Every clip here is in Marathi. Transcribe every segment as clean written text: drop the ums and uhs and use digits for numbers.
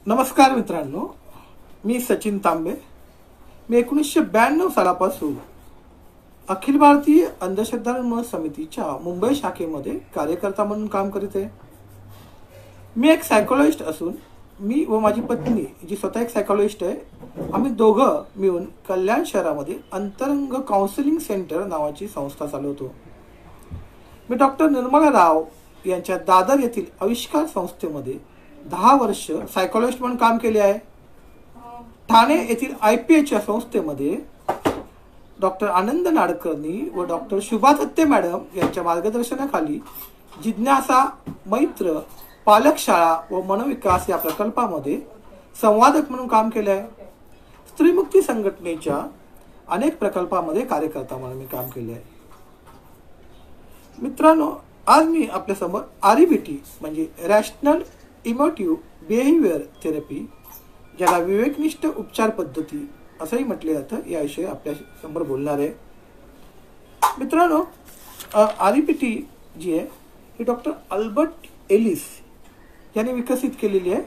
नमस्कार मित्रांनो, मी सचिन तांबे. मी 1992 सालापासून अखिल भारतीय अंधश्रद्धा निर्मूलन समितीच्या मुंबई शाखेमध्ये कार्यकर्ता म्हणून काम करीत आहे. मी एक सायकोलॉजिस्ट असून मी व माझी पत्नी जी स्वतः एक सायकोलॉजिस्ट आहे, आम्ही दोघं मिळून कल्याण शहरामध्ये अंतरंग काउन्सिलिंग सेंटर नावाची संस्था चालवतो. मी डॉक्टर निर्मला राव यांच्या दादर येथील आविष्कार संस्थेमध्ये 10 वर्ष सायकोलॉजिस्ट म्हणून काम केले आहे. ठाणे येथील IPH या संस्थेमध्ये डॉक्टर आनंद नाडकर्णी व डॉक्टर शुभा दत्ते मॅडम यांच्या मार्गदर्शनाखाली जिज्ञासा, मैत्र, पालक शाळा व मनोविकास या प्रकल्पामध्ये संवादक म्हणून काम केले आहे. स्त्रीमुक्ती संघटनेच्या अनेक प्रकल्पामध्ये कार्यकर्ता म्हणून मी काम केले आहे. मित्रांनो, आज मी आपल्यासमोर REBT म्हणजे रॅशनल इमोटिव्ह बिहेवियर थेरपी, ज्याला विवेकनिष्ठ उपचार पद्धती असंही म्हटले जातं, याविषयी आपल्या समोर बोलणार आहे. मित्रांनो, REBT जी आहे ही डॉक्टर अल्बर्ट एलिस यांनी विकसित केलेली आहे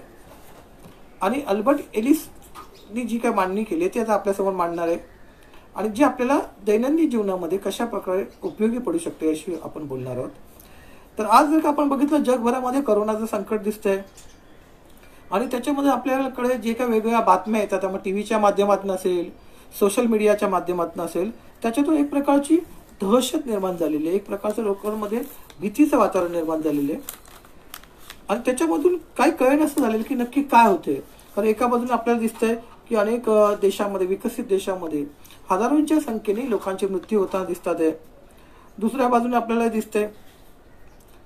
आणि अल्बर्ट एलिसनी जी काय मांडणी केली आहे ती आता आपल्यासमोर मांडणार आहे आणि जी आपल्याला दैनंदिन जीवनामध्ये कशा प्रकारे उपयोगी पडू शकते याशी आपण बोलणार आहोत. तर आज जर का आपण बघितलं, जगभरामध्ये करोनाचं संकट दिसतंय आणि त्याच्यामध्ये आपल्याकडे जे काही वेगवेगळ्या बातम्या येतात, त्यामुळे टीव्हीच्या माध्यमातून असेल, सोशल मीडियाच्या माध्यमातून असेल, त्याच्यातून एक प्रकारची दहशत निर्माण झालेली आहे, एक प्रकारचं लोकांमध्ये भीतीचं वातावरण निर्माण झालेलं आहे आणि त्याच्यामधून काही कळेन असं झालेलं की नक्की काय होते. कारण एका बाजूने आपल्याला दिसतंय की अनेक देशामध्ये, विकसित देशामध्ये हजारोंच्या संख्येने लोकांचे मृत्यू होताना दिसतात आहे. दुसऱ्या बाजूने आपल्याला दिसतंय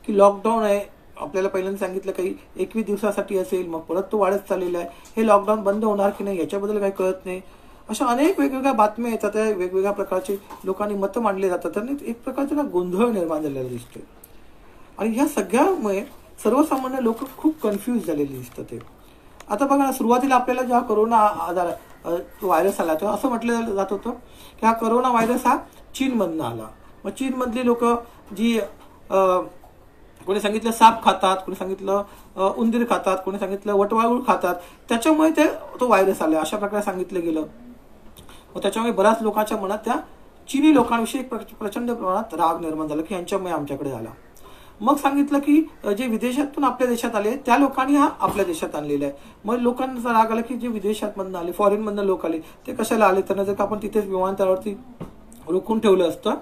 की लॉकडाऊन आहे. आपल्याला पहिल्यांदा सांगितलं काही 21 दिवसासाठी असेल, मग परत तो वाढत चाललेला आहे. हे लॉकडाऊन बंद होणार की नाही याच्याबद्दल काही कळत नाही. अशा अनेक वेगवेगळ्या बातम्या येतात, वेगवेगळ्या प्रकारचे लोकांनी मतं मांडले जातात आणि एक प्रकारचा गोंधळ निर्माण झालेला दिसतोय आणि ह्या सगळ्यामुळे सर्वसामान्य लोक खूप कन्फ्यूज झालेले दिसतात. आता बघा ना, सुरुवातीला आपल्याला जेव्हा करोना आजार व्हायरस आला तेव्हा असं म्हटलं जात होतं की हा करोना व्हायरस हा चीनमधनं आला. मग चीनमधली लोक जी कोणी सांगितलं साप खातात, कोणी सांगितलं उंदीर खातात, कोणी सांगितलं वटवाघूळ खातात, त्याच्यामुळे तो व्हायरस आला अशा प्रकारे सांगितलं गेलं. मग त्याच्यामुळे बऱ्याच लोकांच्या मनात त्या चीनी लोकांविषयी प्रचंड प्रमाणात राग निर्माण झाला की यांच्यामुळे आमच्याकडे आला. मग सांगितलं की जे विदेशातून आपल्या देशात आले त्या लोकांनी हा आपल्या देशात आणलेला आहे. मग लोकांचा राग आला की जे विदेशातमधनं आले, फॉरेनमधनं लोक आले, ते कशाला आले, त्यांना जर का आपण तिथेच विमानतळावरती रोखून ठेवलं असतं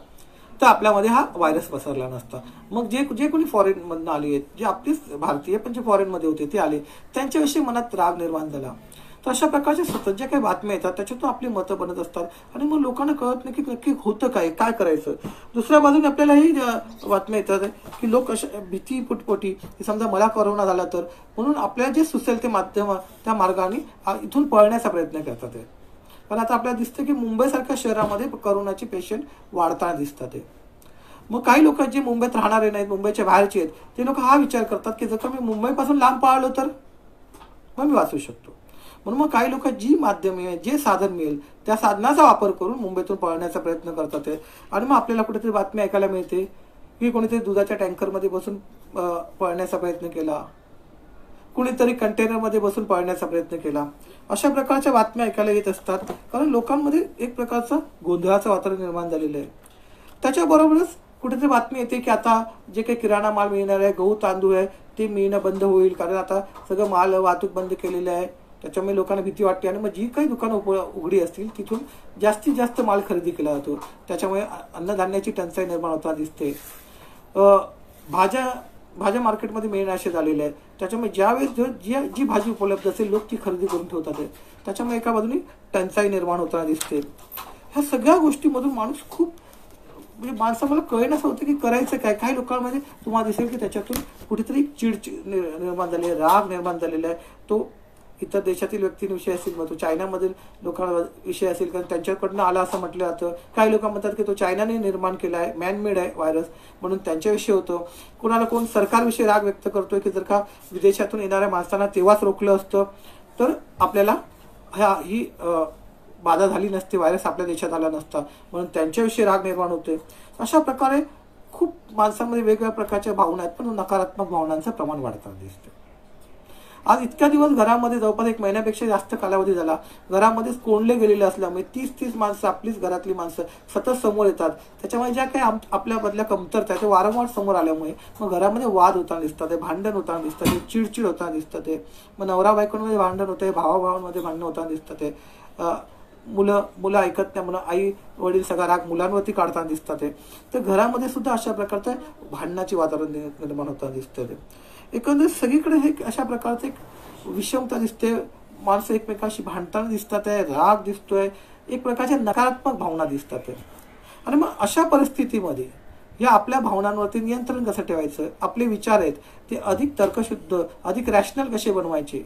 तर आपल्यामध्ये हा व्हायरस पसरला नसता. मग जे कोणी फॉरेनमधनं आले आहेत, जे आपलीच भारतीय पण जे फॉरेनमध्ये होते ते आले, त्यांच्याविषयी मनात राग निर्माण झाला. तर अशा प्रकारचे सतत ज्या काही बातम्या येतात त्याच्यातून आपली मतं बनत असतात आणि मग लोकांना कळत नाही की नक्की होतं काय करायचं. दुसऱ्या बाजूने आपल्यालाही बातम्या येतात की लोक अशा भीती पुटपोटी, समजा मला कोरोना झाला तर, म्हणून आपल्याला जे सुचेल ते माध्यम त्या मार्गाने इथून पळण्याचा प्रयत्न करतात. पण आता आपल्याला दिसतं की मुंबईसारख्या शहरामध्ये करोनाचे पेशंट वाढताना दिसतात. मग काही लोक जे मुंबईत राहणारे नाहीत, मुंबईच्या बाहेरचे आहेत, ते लोक हा विचार करतात की जर का मी मुंबईपासून लांब पळालो तर मग मी वाचू शकतो. म्हणून मग काही लोक जी माध्यमे, जे साधन मिळेल त्या साधनाचा वापर करून मुंबईतून पळण्याचा प्रयत्न करतात आणि मग आपल्याला कुठेतरी बातमी ऐकायला मिळते की कोणीतरी दुधाच्या टँकरमध्ये बसून पळण्याचा प्रयत्न केला, कुणीतरी कंटेनरमध्ये बसून पळण्याचा प्रयत्न केला. अशा प्रकारच्या बातम्या ऐकायला येत असतात कारण लोकांमध्ये एक प्रकारचं गोंधळाचं वातावरण निर्माण झालेलं आहे. त्याच्याबरोबरच कुठेतरी बातमी येते की आता जे काही किराणा माल मिळणार आहे, गहू तांदूळ आहे, ते मिळणं बंद होईल कारण आता सगळं माल वाहतूक बंद केलेलं आहे. त्याच्यामुळे लोकांना भीती वाटते आणि मग जी काही दुकानं उघडी असतील तिथून जास्तीत जास्त माल खरेदी केला जातो. त्याच्यामुळे अन्नधान्याची टंचाई निर्माण होताना दिसते. भाज्या मार्केटमध्ये मिळणं असे झालेले आहे. त्याच्यामुळे ज्यावेळेस जी भाजी उपलब्ध असेल लोक ती खरेदी करून ठेवतात. त्याच्यामुळे एका बाजूने टंचाई निर्माण होताना दिसते. ह्या सगळ्या गोष्टीमधून माणूस खूप म्हणजे माणसाला कळेन असं होतं की करायचं काय. काही लोकांमध्ये तुम्हाला दिसेल की त्याच्यातून कुठेतरी चिडचिड निर्माण झाली आहे, राग निर्माण झालेला आहे. तो इतर देशातील व्यक्तींविषयी असेल, मग तो चायनामधील लोकांविषयी असेल कारण त्यांच्याकडनं आला असं म्हटलं जातं. काही लोक म्हणतात की तो चायनाने निर्माण केला आहे, मॅनमेड आहे व्हायरस, म्हणून त्यांच्याविषयी होतं. कोण सरकारविषयी राग व्यक्त करतोय की जर का विदेशातून येणाऱ्या माणसांना तेव्हाच रोखलं असतं तर आपल्याला ही बाधा झाली नसते, व्हायरस आपल्या देशात आला नसता, म्हणून त्यांच्याविषयी राग निर्माण होते. अशा प्रकारे खूप माणसांमध्ये वेगवेगळ्या प्रकारच्या भावना आहेत, पण नकारात्मक भावनांचं प्रमाण वाढताना दिसतं. आज इतक्या दिवस घरामध्ये जवळपास 1 महिन्यापेक्षा जास्त कालावधी झाला, घरामध्येच कोंडले गेलेले असल्यामुळे 30-30 माणसं, आपलीच घरातली माणसं सतत समोर येतात. त्याच्यामुळे ज्या काही आपल्यामधल्या कमतरता आहे ते वारंवार समोर आल्यामुळे मग घरामध्ये वाद होताना दिसतात, भांडण होताना दिसतात, चिडचिड होताना दिसतात, मग नवरा बायकोंमध्ये भांडण होते, भावाभावांमध्ये भांडण होताना दिसतात, मुलं ऐकत नाही म्हणून आई वडील सगळा राग मुलांवरती काढताना दिसतात. तर घरामध्ये सुद्धा अशा प्रकारचं भांडणाचे वातावरण निर्माण होताना दिसतं. एकंदरीत सगळीकडे हे अशा प्रकारचं एक विषमता दिसते, माणसं एकमेकांशी भांडताना दिसतात, राग दिसतोय, एक प्रकारच्या नकारात्मक भावना दिसतात. आणि मग अशा परिस्थितीमध्ये या आपल्या भावनांवरती नियंत्रण कसं ठेवायचं, आपले विचार आहेत ते अधिक तर्कशुद्ध, अधिक रॅशनल कसे बनवायचे,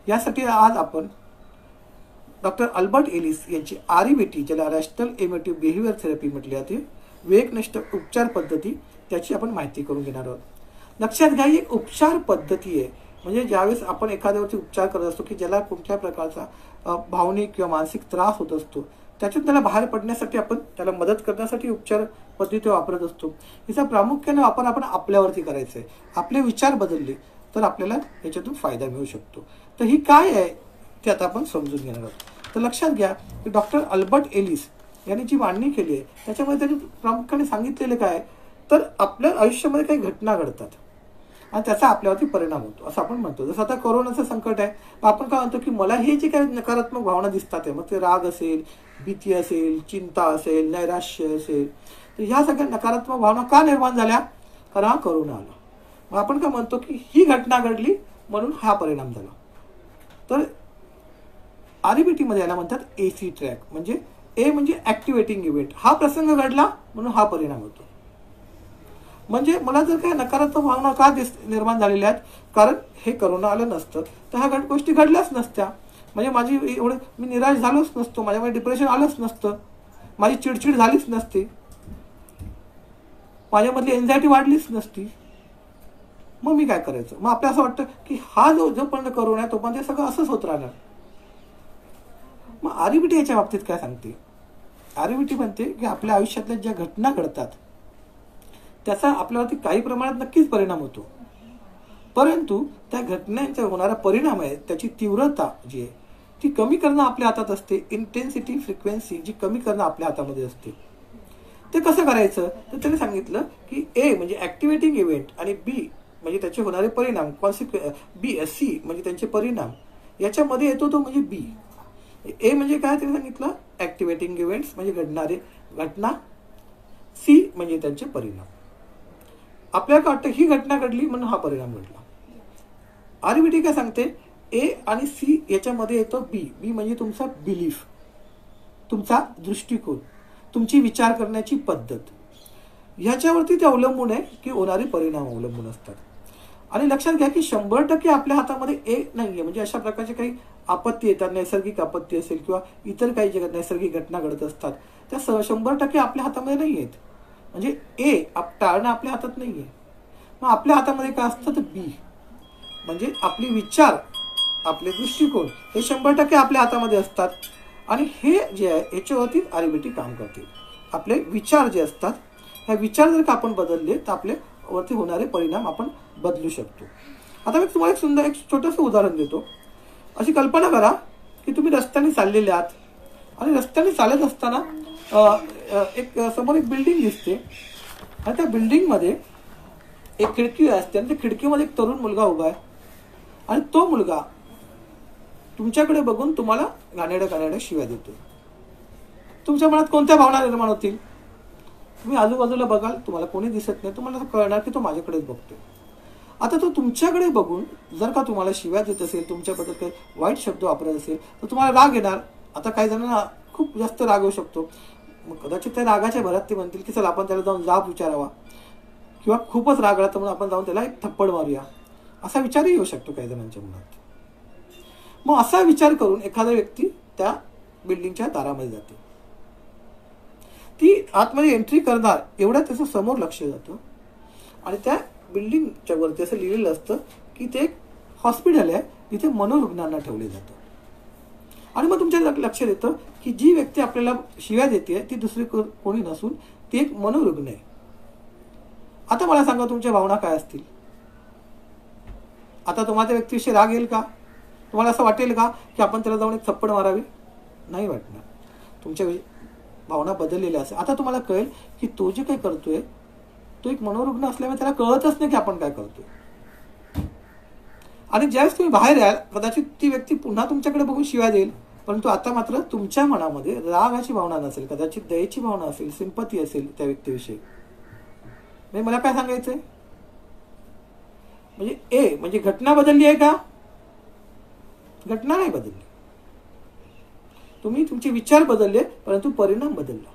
यासाठी आज आपण डॉक्टर अल्बर्ट एलिस यांची REBT, ज्याला रॅशनल इमोटिव्ह बिहेवियर थेरपी म्हटली जाते, विवेकनिष्ठ उपचार पद्धती, त्याची आपण माहिती करून घेणार आहोत. लक्षात घ्या, ही एक उपचार पद्धती आहे. म्हणजे ज्यावेळेस आपण एखाद्यावरती उपचार करत असतो की ज्याला कुठल्या प्रकारचा भावनिक किंवा मानसिक त्रास होत असतो, त्याच्यात त्याला बाहेर पडण्यासाठी आपण त्याला मदत करण्यासाठी उपचार पद्धती वापरत असतो. हिचा प्रामुख्याने वापर आपण आपल्यावरती करायचा आहे. आपले विचार बदलले तर आपल्याला याच्यातून फायदा मिळू शकतो. तर ही काय आहे ते आता आपण समजून घेणार आहोत. तर लक्षात घ्या की डॉक्टर अल्बर्ट एलिस यांनी जी मांडणी केली आहे त्याच्यामध्ये त्यांनी प्रामुख्याने सांगितलेलं काय, तर आपल्या आयुष्यामध्ये काही घटना घडतात आणि त्याचा आपल्यावरती परिणाम होतो असं आपण म्हणतो. जसं आता कोरोनाचं संकट आहे, आपण काय म्हणतो की मला हे जे काही नकारात्मक भावना दिसतात, मग ते राग असेल, भीती असेल, चिंता असेल, नैराश्य असेल, तर ह्या सगळ्या नकारात्मक भावना का निर्माण झाल्या, कारण हा कोरोना आला. मग आपण काय म्हणतो की ही घटना घडली म्हणून हा परिणाम झाला. तर REBT मध्ये याला म्हणतात AC ट्रॅक. म्हणजे ए म्हणजे ऍक्टिव्हेटिंग इव्हेंट, हा प्रसंग घडला म्हणून हा परिणाम होतो. म्हणजे मला जर काही नकारात्मक भावना का निर्माण झालेल्या आहेत, कारण हे कोरोना आलं नसतं तर ह्या गोष्टी घडल्याच नसत्या. म्हणजे माझी मी निराश झालोच नसतो, माझ्यामध्ये डिप्रेशन आलंच नसतं, माझी चिडचिड झालीच नसती, माझ्यामधली एन्झायटी वाढलीच नसती. मग मी काय करायचं, मग आपल्याला असं वाटतं की हा जोपर्यंत कोरोना आहे तोपर्यंत हे सगळं असंच होत राहणार. मग REBT याच्या बाबतीत काय सांगते, REBT म्हणते की आपल्या आयुष्यातल्या ज्या घटना घडतात त्याचा आपल्यावरती काही प्रमाणात नक्कीच परिणाम होतो, परंतु त्या घटनांचा होणारा परिणाम आहे त्याची तीव्रता जी आहे ती कमी करणं आपल्या हातात असते. इंटेन्सिटी, फ्रिक्वेन्सी जी कमी करणं आपल्या हातामध्ये असते. ते कसं करायचं, तर त्याने सांगितलं की A म्हणजे ऍक्टिव्हेटिंग इव्हेंट आणि B म्हणजे त्याचे होणारे परिणाम, C म्हणजे त्यांचे परिणाम, याच्यामध्ये येतो तो म्हणजे B. A म्हणजे काय त्याने सांगितलं, ऍक्टिव्हेटिंग इव्हेंट्स म्हणजे घडणारे घटना, C म्हणजे त्यांचे परिणाम. आपल्याला वाटतं ही घटना घडली म्हणून हा परिणाम घडला. REBT काय सांगते, A आणि C याच्यामध्ये येतो B म्हणजे तुमचा बिलीफ, तुमचा दृष्टिकोन, तुमची विचार करण्याची पद्धत, ह्याच्यावरती ते अवलंबून आहे की होणारे परिणाम अवलंबून असतात. आणि लक्षात घ्या की 100% आपल्या हातामध्ये A नाहीये. म्हणजे अशा प्रकारचे काही आपत्ती येतात, नैसर्गिक आपत्ती असेल किंवा इतर काही जगात नैसर्गिक घटना घडत असतात, त्या 100% आपल्या हातामध्ये नाही आहेत. म्हणजे A टाळणं आपल्या हातात नाहीये. मग आपल्या हातामध्ये काय असतं, तर B म्हणजे आपले विचार, आपले दृष्टिकोन हे 100% आपल्या हातामध्ये असतात. आणि हे जे आहे याच्यावरती REBT काम करते. आपले विचार जे असतात, ह्या विचार जर का आपण बदलले तर आपल्यावरती होणारे परिणाम आपण बदलू शकतो. आता मी तुम्हाला एक छोटंसं उदाहरण देतो. अशी कल्पना करा की तुम्ही रस्त्याने चाललेले आहात आणि रस्त्याने चालत असताना समोर एक बिल्डिंग दिसते आणि त्या बिल्डिंगमध्ये एक खिडकी असते आणि त्या खिडकीमध्ये एक तरुण मुलगा उभा आहे आणि तो मुलगा तुमच्याकडे बघून तुम्हाला गाण्याड्या शिव्या देतो. तुमच्या मनात कोणत्या भावना निर्माण होतील? तुम्ही आजूबाजूला बघाल, तुम्हाला कोणी दिसत नाही, तुम्हाला कळणार की तो माझ्याकडेच बघतोय. आता तो तुमच्याकडे बघून जर का तुम्हाला शिव्या देत असेल, तुमच्याबद्दल काही वाईट शब्द वापरत असेल तर तुम्हाला राग येणार. आता काही जणांना खूप जास्त राग येऊ शकतो. मग कदाचित त्या रागाच्या भरात ते म्हणतील की चला आपण त्याला जाऊन जाब विचारावा, किंवा खूपच राग आला तर म्हणून आपण जाऊन त्याला एक थप्पड मारूया, असा विचारही येऊ शकतो काही जणांच्या मनात. मग असा विचार करून एखादा व्यक्ती त्या बिल्डिंगच्या दारामध्ये जाते. ती आतमध्ये एंट्री करणार एवढ्या त्याचं समोर लक्ष जातं आणि त्या बिल्डिंगच्या वरती असं लिहिलेलं असतं की ते एक हॉस्पिटल आहे, तिथे मनोरुग्णांना ठेवले जातं. आणि मग तुमच्या लक्षात येतं की जी व्यक्ती आपल्याला शिव्या देते ती दुसरी कोणी नसून ती एक मनोरुग्ण आहे. आता मला सांगा तुमच्या भावना काय असतील? आता तुम्हाला त्या व्यक्तीविषयी राग येईल का? तुम्हाला असं वाटेल का की आपण त्याला जाऊन एक थप्पड मारावी? नाही वाटणार. तुमच्या भावना बदललेल्या असेल. आता तुम्हाला कळेल की तो जे काही करतोय तो एक मनोरुग्ण असल्यामुळे त्याला कळतच नाही की आपण काय करतोय. आणि ज्यावेळेस तुम्ही बाहेर याल कदाचित ती व्यक्ती पुन्हा तुमच्याकडे बघून शिव्या देईल, परंतु आता मात्र तुमच्या मनामध्ये रागाची भावना नसेल, कदाचित दयेची भावना असेल, सिंपती असेल त्या व्यक्तीविषयी. म्हणजे मला काय सांगायचंय, म्हणजे ए म्हणजे घटना बदलली आहे का? घटना नाही बदलली. तुम्ही तुमचे विचार बदलले परंतु परिणाम बदलला.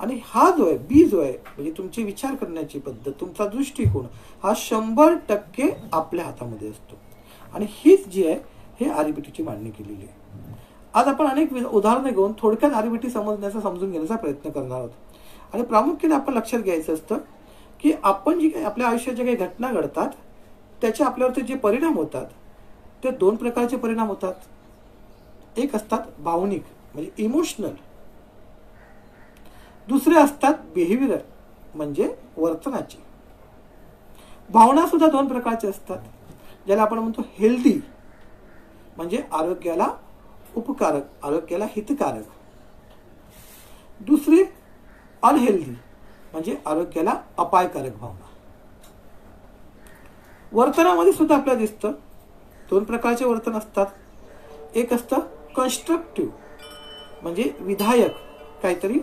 आणि हा जो आहे बी जो आहे म्हणजे तुमचे विचार करण्याची पद्धत, तुमचा दृष्टिकोन हा 100% आपल्या हातामध्ये असतो. आणि हीच जी आहे हे आरबीटीची मांडणी केलेली आहे. आज आपण अनेक उदाहरणे घेऊन थोडक्यात आरबीटी समजण्याचा समजून घेण्याचा प्रयत्न करणार आहोत. आणि प्रामुख्याने आपण लक्षात घ्यायचं असतं की आपण जी काही आपल्या आयुष्यात ज्या काही घटना घडतात त्याचे आपल्यावरती जे परिणाम होतात ते 2 प्रकारचे परिणाम होतात. एक असतात भावनिक म्हणजे इमोशनल, दुसरे असतात बिहेवियर म्हणजे वर्तनाचे. भावना सुद्धा 2 प्रकारचे असतात, ज्याला आपण म्हणतो हेल्दी म्हणजे आरोग्याला उपकारक, आरोग्याला हितकारक. दुसरी अनहेल्दी म्हणजे आरोग्याला अपायकारक भावना. वर्तनामध्ये सुद्धा आपल्याला दिसतं 2 प्रकारचे वर्तन असतात. एक असतं कन्स्ट्रक्टिव्ह म्हणजे विधायक, काहीतरी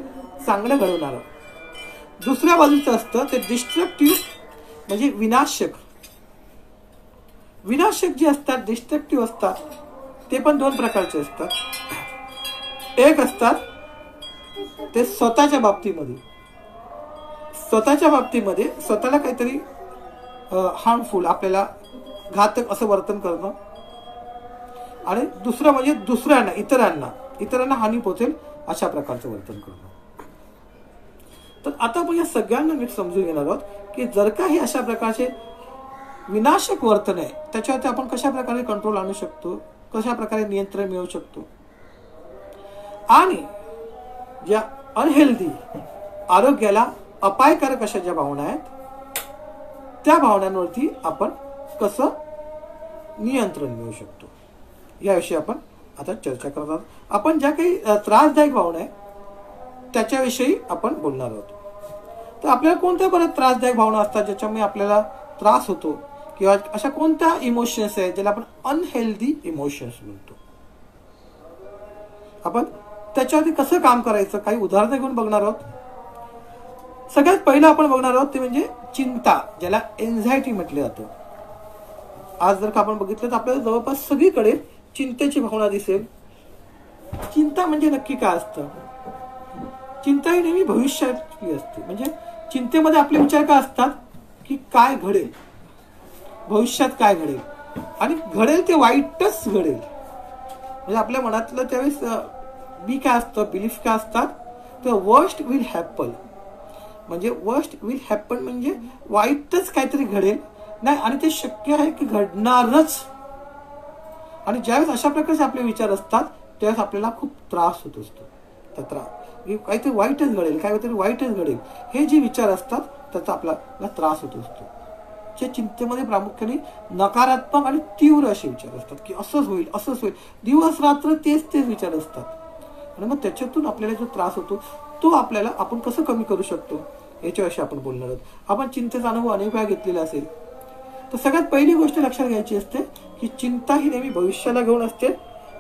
चांगलं घडवणारं. दुसऱ्या बाजूचं असतं ते डिस्ट्रक्टिव्ह म्हणजे विनाशक. विनाशक जे असतात, डिस्ट्रक्टिव्ह असतात, ते पण 2 प्रकारचे असतात. एक असतात ते स्वतःच्या बाबतीमध्ये स्वतःला काहीतरी हार्मफुल, आपल्याला घातक असं वर्तन करणं. आणि दुसरं म्हणजे दुसऱ्यांना, इतरांना हानी पोहोचेल अशा प्रकारचं वर्तन करणं. तर आता आपण या सगळ्यांना नीट समजून घेणार आहोत की जर का हे अशा प्रकारचे विनाशक वर्तन आहे त्याच्यावरती आपण कशा प्रकारे कंट्रोल आणू शकतो, कशा प्रकारे नियंत्रण मिळवू शकतो. आणि ज्या अनहेल्दी आरोग्याला अपायकारक अशा ज्या भावना आहेत त्या भावनांवरती आपण कसं नियंत्रण मिळवू शकतो याविषयी आपण आता चर्चा करणार आहोत. आपण ज्या काही त्रासदायक भावना आहे त्याच्याविषयी आपण बोलणार आहोत. तर आपल्याला कोणत्या बऱ्याच त्रासदायक भावना असतात ज्याच्यामुळे आपल्याला त्रास होतो, किंवा अशा कोणत्या इमोशन्स आहेत ज्याला आपण अनहेल्दी इमोशन्स म्हणतो. आपण त्याच्यावरती कसं काम करायचं काही उदाहरणं घेऊन बघणार आहोत. सगळ्यात पहिलं आपण बघणार आहोत ते म्हणजे चिंता, ज्याला एन्झायटी म्हटलं जातं. आज जर का आपण बघितलं तर आपल्याला जवळपास सगळीकडे चिंतेची भावना दिसेल. चिंता म्हणजे नक्की काय असतं? चिंता ही नेहमी भविष्यातली असते. म्हणजे चिंतेमध्ये आपले विचार काय असतात की काय घडेल, भविष्यात काय घडेल, आणि घडेल ते वाईटच घडेल. म्हणजे आपल्या मनातलं त्यावेळेस बी काय असतं, बिलीफ काय असतात, तर वर्स्ट विल हॅपन. म्हणजे वर्स्ट विल हॅपन म्हणजे वाईटच काहीतरी घडेल नाही, आणि ते शक्य आहे की घडणारच. आणि ज्यावेळेस अशा प्रकारचे आपले विचार असतात त्यावेळेस आपल्याला खूप त्रास होत असतो. तर काहीतरी वाईटच घडेल, काहीतरी वाईटच घडेल, हे जे विचार असतात त्याचा आपल्याला त्रास होत असतो. जे चिंतेमध्ये प्रामुख्याने नकारात्मक आणि तीव्र असे विचार असतात की असंच होईल, असंच होईल, दिवस रात्र तेच विचार असतात. आणि मग त्याच्यातून आपल्याला जो त्रास होतो तो आपल्याला आपण कसं कमी करू शकतो याच्याविषयी आपण बोलणार आहोत. आपण चिंतेचा अनुभव अनेक वेळा घेतलेला असेल. तर सगळ्यात पहिली गोष्ट लक्षात घ्यायची असते की चिंता ही नेहमी भविष्याला घेऊन असते.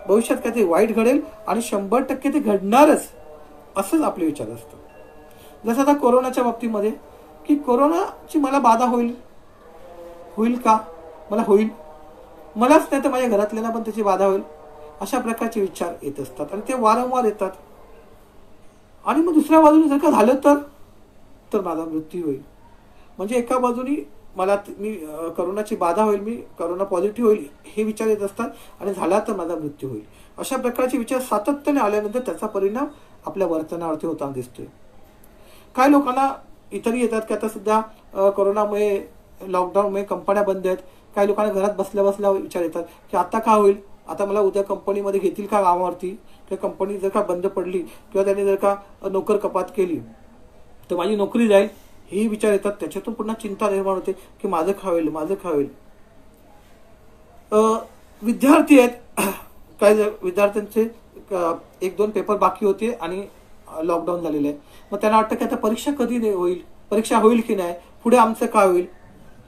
भविष्यात काहीतरी वाईट घडेल आणि 100% ते घडणारच असंच आपले विचार असतात. जसं आता कोरोनाच्या बाबतीमध्ये की कोरोनाची मला बाधा होईल का, मला होईल, मलाच नाही तर माझ्या घरातल्यांना पण त्याची बाधा होईल, अशा प्रकारचे विचार येत असतात आणि ते वारंवार येतात. आणि मग दुसऱ्या बाजूने जर का झालं तर माझा मृत्यू होईल. म्हणजे एका बाजूनी मी करोनाची बाधा होईल, मी करोना पॉझिटिव्ह होईल हे विचार येत असतात, आणि झाला तर माझा मृत्यू होईल, अशा प्रकारचे विचार सातत्याने आल्यानंतर त्याचा परिणाम आपल्या वर्तनावरती होताना दिसतोय. काही लोकांना इतरही येतात की आता सध्या कोरोनामुळे, लॉकडाऊनमुळे कंपन्या बंद आहेत. काही लोकांना घरात बसल्या बसल्या विचार येतात की आता काय होईल, आता मला उद्या कंपनीमध्ये घेतील का कामावरती, किंवा कंपनी जर का बंद पडली किंवा त्यांनी जर का नोकर कपात केली तर माझी नोकरी जाईल, हेही विचार येतात. त्याच्यातून पुन्हा चिंता निर्माण होते की माझं काय होईल. विद्यार्थी आहेत, काही विद्यार्थ्यांचे 1-2 पेपर बाकी होते आणि लॉकडाऊन झालेलं आहे. मग त्यांना वाटतं की आता परीक्षा कधी होईल, परीक्षा होईल की नाही, पुढे आमचं काय होईल,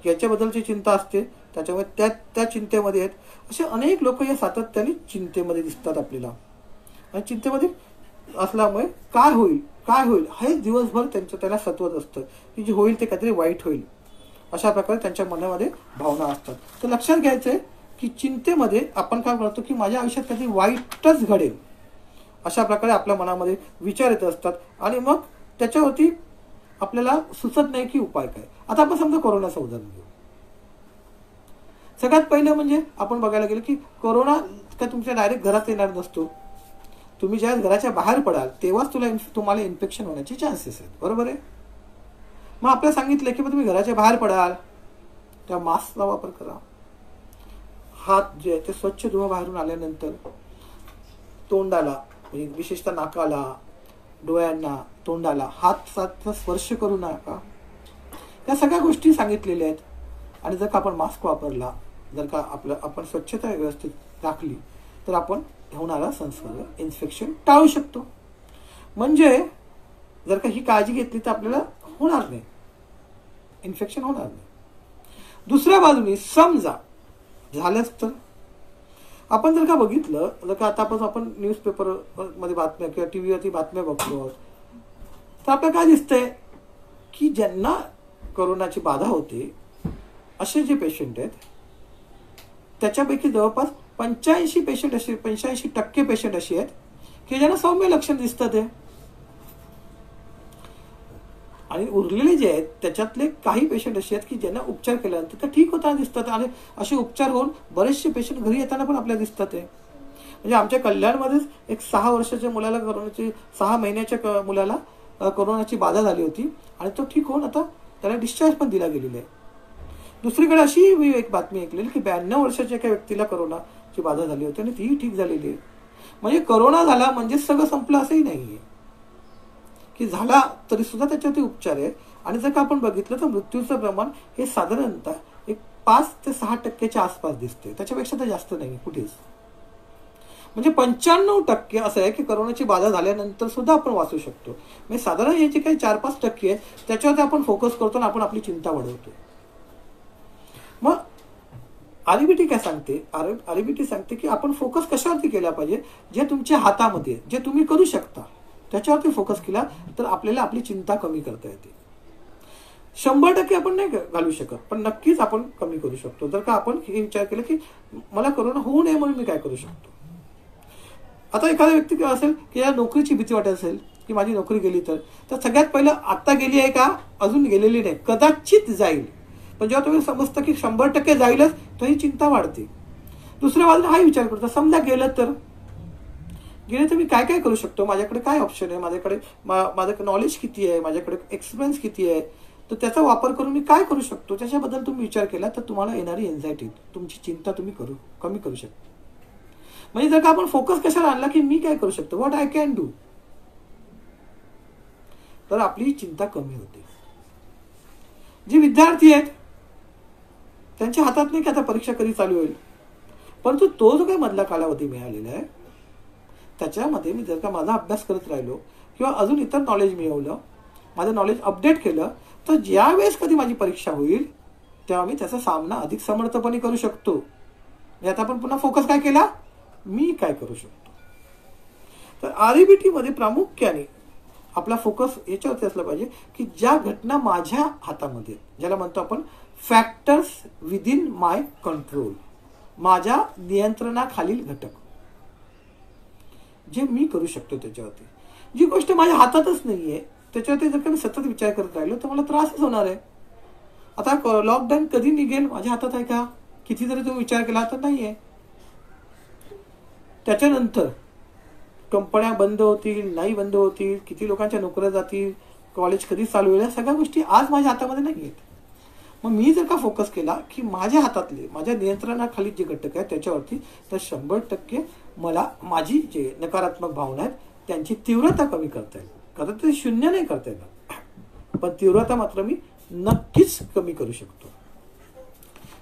याच्याबद्दलची चिंता असते. त्याच्यामुळे त्या चिंतेमध्ये आहेत. असे अनेक लोक या सातत्याने चिंतेमध्ये दिसतात आपल्याला. आणि चिंतेमध्ये असल्यामुळे काय होईल हे दिवसभर त्यांना सत्वत असतं की जे होईल ते काहीतरी वाईट होईल, अशा प्रकारे त्यांच्या मनामध्ये भावना असतात. तर लक्षात घ्यायचं आहे की चिंतेमध्ये आपण काय करतो की माझ्या आयुष्यात काहीतरी वाईटच घडेल, अशा प्रकारे आपल्या मनामध्ये विचार येत असतात. आणि मग त्याच्यावरती आपल्याला सुचत नाही की उपाय काय. आता आपण समजा कोरोनाचं उदाहरण घेऊ. सगळ्यात पहिलं म्हणजे आपण बघायला गेलं की कोरोना काय तुमच्या डायरेक्ट घरात येणार नसतो. तुम्ही ज्यावेळेस घराच्या बाहेर पडाल तेव्हाच तुम्हाला इन्फेक्शन होण्याचे चान्सेस आहेत, बरोबर आहे. मग आपल्याला सांगितलं की तुम्ही घराच्या बाहेर पडाल तेव्हा मास्कचा वापर करा. हात जे ते स्वच्छ धुवा. बाहेरून आल्यानंतर तोंडाला म्हणजे विशेषतः नाकाला, डोळ्यांना, तोंडाला हातचा स्पर्श करू नका. या सगळ्या गोष्टी सांगितलेल्या आहेत. आणि जर का आपण मास्क वापरला, जर का आपण स्वच्छता व्यवस्थित राखली तर आपण होणारा संसर्ग, इन्फेक्शन टाळू शकतो. म्हणजे जर का ही काळजी घेतली तर आपल्याला होणार नाही, इन्फेक्शन होणार नाही. दुसऱ्या बाजूने समजा झालंच तर आपण जर का बघितलं, जर का आता आपण न्यूजपेपर मध्ये बातम्या किंवा टीव्हीवरती बातम्या बघतो, तर आपल्याला काय दिसतंय की ज्यांना कोरोनाची बाधा होते असे जे पेशंट आहेत त्याच्यापैकी जवळपास 85% पेशंट असे आहेत की ज्यांना सौम्य लक्षण दिसतात आहे. आणि उरलेले जे आहेत त्याच्यातले काही पेशंट असे आहेत की ज्यांना उपचार केल्यानंतर ते ठीक होताना दिसतात. आणि असे उपचार होऊन बरेचसे पेशंट घरी येताना पण आपल्याला दिसतात आहे. म्हणजे आमच्या कल्याणमध्येच एक 6 वर्षाच्या मुलाला 6 महिन्याच्या मुलाला कोरोनाची बाधा झाली होती आणि तो ठीक होऊन आता त्याला डिस्चार्ज पण दिला गेलेला आहे. दुसरीकडे अशी मी एक बातमी ऐकलेली की 92 वर्षाच्या एका व्यक्तीला कोरोनाची बाधा झाली होती आणि तीही ठीक झालेली आहे. म्हणजे कोरोना झाला म्हणजे सगळं संपलं असंही नाहीये की झाला तरी सुद्धा त्याच्यावरती उपचार आहे. आणि जर का आपण बघितलं तर मृत्यूचं प्रमाण हे साधारणतः एक 5 ते 6% आसपास दिसते, त्याच्यापेक्षा तर जास्त नाही कुठेच. म्हणजे 95% असं आहे की कोरोनाची बाधा झाल्यानंतर सुद्धा आपण वाचू शकतो. म्हणजे साधारण हे जे काही 4-5% आहे त्याच्यावरती आपण फोकस करतो आणि आपण आपली चिंता वाढवतो. मग आरईबीटी काय सांगते, आरईबीटी सांगते की आपण फोकस कशावरती केला पाहिजे, जे तुमच्या हातामध्ये, जे तुम्ही करू शकता त्याच्यावरती फोकस केला तर आपल्याला आपली चिंता कमी करता येते. 100% आपण नाही घालू शकत, पण नक्कीच आपण कमी करू शकतो. जर का आपण हे विचार केला की मला कोरोना होऊ नये म्हणून मी काय करू शकतो. आता एखादा व्यक्ती काय असेल की या नोकरीची भीती वाटत असेल की माझी नोकरी गेली तर सगळ्यात पहिलं आत्ता गेली आहे का, अजून गेलेली नाही, कदाचित जाईल. पण जेव्हा तुम्ही समजता की 100% जाईलच तर ही चिंता वाढते. दुसऱ्या बाजूला हा विचार करतो समजा गेलं तर मी काय काय करू शकतो, माझ्याकडे काय ऑप्शन आहे, माझ्याकडे नॉलेज किती आहे, माझ्याकडे एक्सपिरियन्स किती आहे, तर त्याचा वापर करून मी काय करू शकतो त्याच्याबद्दल तुम्ही विचार केला तर तुम्हाला येणारी एन्झायटी, तुमची चिंता तुम्ही कमी करू शकता. म्हणजे जर का आपण फोकस कशाला आणला की मी काय करू शकतो, व्हॉट आय कॅन डू, तर आपली चिंता कमी होते. जे विद्यार्थी आहेत त्यांच्या हातात नाही की आता परीक्षा कधी चालू होईल, परंतु तो जो काही मधला कालावधी मिळालेला आहे त्याच्यामध्ये मी जर का माझा अभ्यास करत राहिलो किंवा अजून इतर नॉलेज मिळवलं, माझं नॉलेज अपडेट केलं, तर ज्या वेळेस कधी माझी परीक्षा होईल तेव्हा मी त्याचा सामना अधिक समर्थपणे करू शकतो. आता आपण पुन्हा फोकस काय केला, मी काय करू शकतो. तर आरईबीटी मध्ये प्रामुख्याने आपला फोकस याच्यावरती असला पाहिजे की ज्या घटना माझ्या हातामध्ये, ज्याला म्हणतो आपण फॅक्टर्स विदिन माय कंट्रोल, माझ्या नियंत्रणाखालील घटक, जे मी करू शकतो त्याच्यावरती. जी गोष्ट माझ्या हातातच नाहीये त्याच्यावरती जर का मी सतत विचार करत राहिलो तर मला त्रासच होणार आहे. आता लॉकडाऊन कधी निघेल माझ्या हातात आहे का, किती जरी तुम्ही विचार केला तर नाहीये. त्याच्यानंतर कंपन्या बंद होतील, नाही बंद होतील, किती लोकांच्या नोकऱ्या जातील, कॉलेज कधी चालू होईल, या सगळ्या गोष्टी आज माझ्या हातामध्ये नाही आहेत. मग मी जर का फोकस केला की माझ्या हातातले, माझ्या नियंत्रणाखाली जे घटक आहेत त्याच्यावरती, तर 100% मला माझी जे नकारात्मक भावना आहेत त्यांची तीव्रता कमी करता येईल. कारण ते शून्य नाही करता येणार, पण तीव्रता मात्र मी नक्कीच कमी करू शकतो.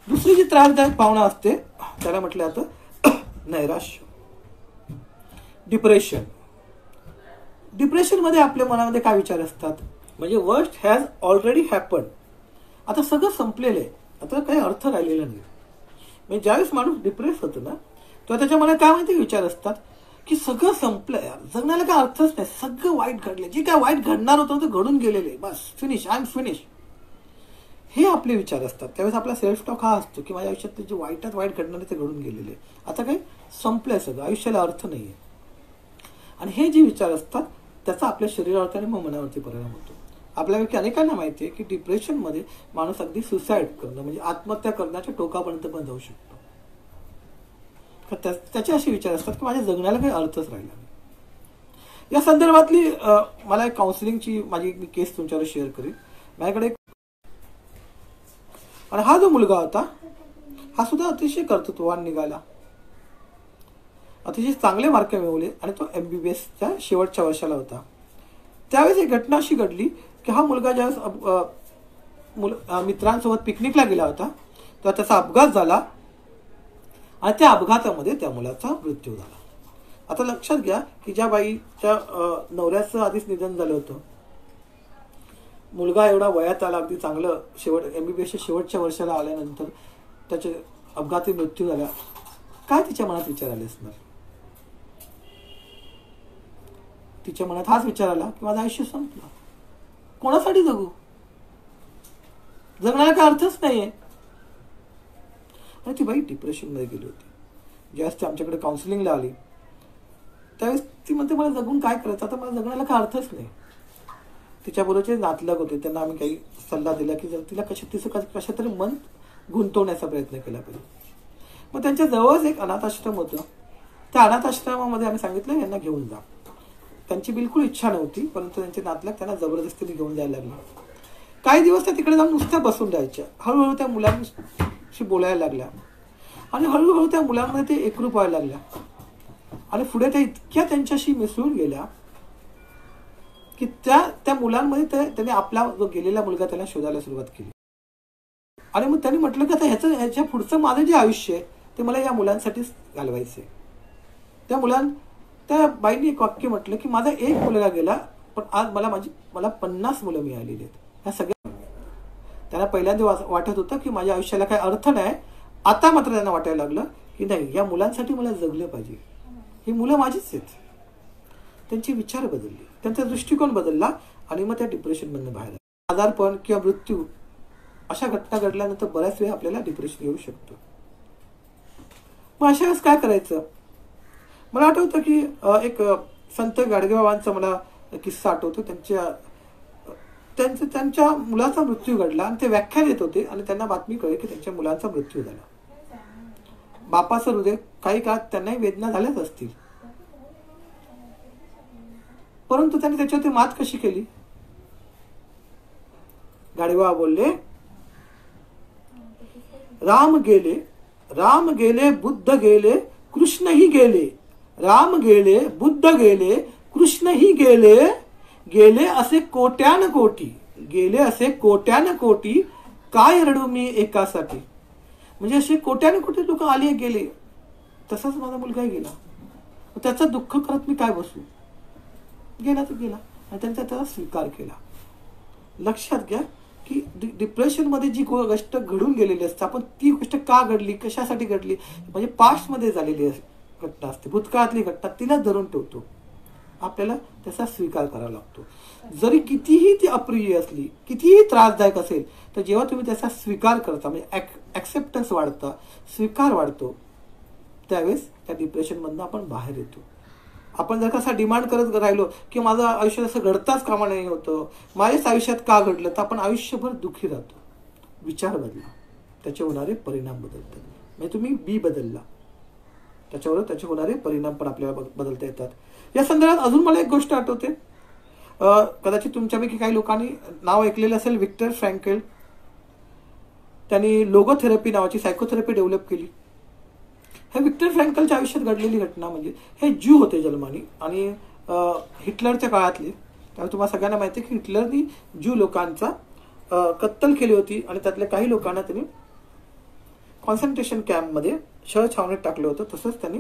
दुसरी जी त्रासदायक भावना असते त्याला म्हटलं जातं नैराश्य. डिप्रेशन. डिप्रेशनमध्ये आपल्या मनामध्ये काय विचार असतात, म्हणजे वर्स्ट हॅज ऑलरेडी हॅपन. आता सगळं संपलेलं आहे, आता काही अर्थ राहिलेला नाही. म्हणजे ज्यावेळेस माणूस डिप्रेस होतो ना, तेव्हा त्याच्या मनात काय माहिती विचार असतात की सगळं संपलं यार, जगण्याला काय अर्थच नाही, सगळं वाईट घडलं, जे काय वाईट घडणार होतं ते घडून गेलेले, बस फिनिश, आय एम फिनिश. हे आपले विचार असतात. त्यावेळेस आपला सेल्फ टॉक हा असतो की माझ्या आयुष्यात जे वाईटात वाईट घडणार ते घडून गेलेले, आता काही संपलंय सगळं, आयुष्याला अर्थ नाहीये. आणि हे जे विचार असतात त्याचा आपल्या शरीरावरती आणि मनावरती परिणाम होतो. आपल्यापैकी अनेकांना माहिती आहे की डिप्रेशनमध्ये माणूस अगदी सुसाईड करणं म्हणजे आत्महत्या करण्याच्या टोकापर्यंत पण जाऊ शकतो. त्याचे असे विचार असतात की माझ्या जगण्याला काही अर्थच राहिला नाही. या संदर्भातली मला एक काउन्सिलिंगची माझी केस तुमच्यावर शेअर करेन. माझ्याकडे आणि हा जो मुलगा होता हा सुद्धा अतिशय कर्तृत्ववान निघाला, अतिशय चांगले मार्क मिळवले आणि तो MBBSच्या शेवटच्या वर्षाला होता. त्यावेळेस एक घटना अशी घडली की हा मुलगा ज्यावेळेस मित्रांसोबत पिकनिकला गेला होता तेव्हा त्याचा अपघात झाला आणि त्या अपघातामध्ये त्या मुलाचा मृत्यू झाला. आता लक्षात घ्या की ज्या बाईच्या नवऱ्याचं आधीच निधन झालं होतं, मुलगा एवढा वयात आला, अगदी चांगलं MBBSच्या शेवटच्या वर्षाला आल्यानंतर त्याचे अपघाती मृत्यू झाला, काय तिच्या मनात विचार आले असणार? तिच्या मनात हाच विचार आला की माझं आयुष्य संपलं, कोणासाठी जगू, जगण्याला काय अर्थच नाहीये. आणि ती बाई डिप्रेशनमध्ये गेली होती. ज्यावेळेस ती आमच्याकडे काउन्सिलिंगला आली त्यावेळेस ती म्हणते मला जगून काय करायचं, आता मला जगण्याला काय अर्थच नाही. तिच्या बरोबरचे नातलग होते, त्यांना आम्ही काही सल्ला दिला की जर तिला कशा तरी मन गुंतवण्याचा प्रयत्न केला पाहिजे. मग त्यांच्या जवळच एक अनाथ आश्रम होतं, त्या अनाथ आश्रमामध्ये आम्ही सांगितलं यांना घेऊन जा. त्यांची बिलकुल इच्छा नव्हती, परंतु त्यांचे नातलग त्यांना जबरदस्तीने घेऊन जायला लागले. काही दिवस त्या तिकडे जाऊन नुसत्या बसून राहायच्या. हळूहळू त्या मुलांशी बोलायला लागल्या आणि हळूहळू त्या मुलांमध्ये ते एकरूप व्हायला लागल्या आणि पुढे त्या इतक्या त्यांच्याशी मिसळून गेल्या की त्या मुलांमध्ये त्यांनी आपला जो गेलेला मुलगा त्यांना शोधायला सुरुवात केली. आणि मग त्यांनी म्हटलं की आता ह्याच्या पुढचं माझं जे आयुष्य आहे ते मला या मुलांसाठीच घालवायचंय. त्या बाईंनी एक वाक्य म्हटलं की माझा एक मुलगा गेला पण आज मला 50 मुलं मिळालेली आहेत. ह्या सगळ्या त्यांना पहिल्यांदा वाटत होतं की माझ्या आयुष्याला काही अर्थ नाही. आता मात्र त्यांना वाटायला लागलं की नाही, या मुलांसाठी मला जगलं पाहिजे, ही मुलं माझीच आहेत. त्यांचे विचार बदलले, त्यांचा दृष्टिकोन बदलला आणि मग त्या डिप्रेशनमधून बाहेर आले. आजारपण किंवा मृत्यू अशा घटना घडल्यानंतर बऱ्याच वेळा आपल्याला डिप्रेशन येऊ शकतो. मग अशा वेळेस काय करायचं? मला आठवतं की एक संत गाडगेबाबांचा मला किस्सा आठवतो. त्यांच्या मुलाचा मृत्यू घडला आणि ते व्याख्या देत होते आणि त्यांना बातमी कळली की त्यांच्या मुलाचा मृत्यू झाला. बापाचं हृदय काही काळ त्यांनाही वेदना झाल्याच असतील, परंतु त्यांनी त्याच्यावरती मात कशी केली? गाडगेबाबा बोलले, राम गेले बुद्ध गेले कृष्णही गेले, राम गेले बुद्ध गेले कृष्णही गेले, गेले असे कोट्यान कोटी काय रडू मी एकासाठी. म्हणजे असे कोट्यान कोटी लोक आले गेले, तसाच माझा मुलगाही गेला, त्याचं दुःख करत मी काय बसू. गेला तर गेला आणि त्यांनी त्याचा स्वीकार केला. लक्षात घ्या की डिप्रेशनमध्ये जी गोष्ट घडून गेलेली असते, आपण ती गोष्ट का घडली, कशासाठी घडली, म्हणजे पास्टमध्ये झालेली घटना असते, भूतकाळातली घटना, तिला धरून ठेवतो. आपल्याला त्याचा स्वीकार करावा लागतो. जरी कितीही ती अप्रिय असली, कितीही त्रासदायक असेल, तर जेव्हा तुम्ही त्याचा स्वीकार करता, म्हणजे ऍक्सेप्टन्स वाढता, स्वीकार वाढतो, त्यावेळेस त्या डिप्रेशनमधनं आपण बाहेर येतो. आपण जर कसा डिमांड करत राहिलो की माझं आयुष्य असं घडताच कामा नाही होतं, माझ्याच आयुष्यात का घडलं, तर आपण आयुष्यभर दुःखी राहतो. विचार बदला, त्याचे होणारे परिणाम बदलतात. म्हणजे तुम्ही बी बदलला, त्याच्यावर त्याचे होणारे परिणाम पण आपल्याला बदलता येतात. या संदर्भात अजून मला एक गोष्ट आठवते, कदाचित तुमच्यापैकी काही लोकांनी नाव ऐकलेलं असेल, विक्टर फ्रँकल. त्यांनी लोगोथेरपी नावाची सायकोथेरपी डेव्हलप केली. हे विक्टर फ्रँकलच्या आयुष्यात घडलेली घटना. म्हणजे हे ज्यू होते जन्मानी आणि हिटलरच्या काळातले. त्यामुळे तुम्हाला सगळ्यांना माहिती आहे की हिटलरनी ज्यू लोकांचा कत्तल केली होती आणि त्यातल्या काही लोकांना त्यांनी कॉन्सन्ट्रेशन कॅम्पमध्ये छळछावणीत टाकलं होतं, तसंच त्यांनी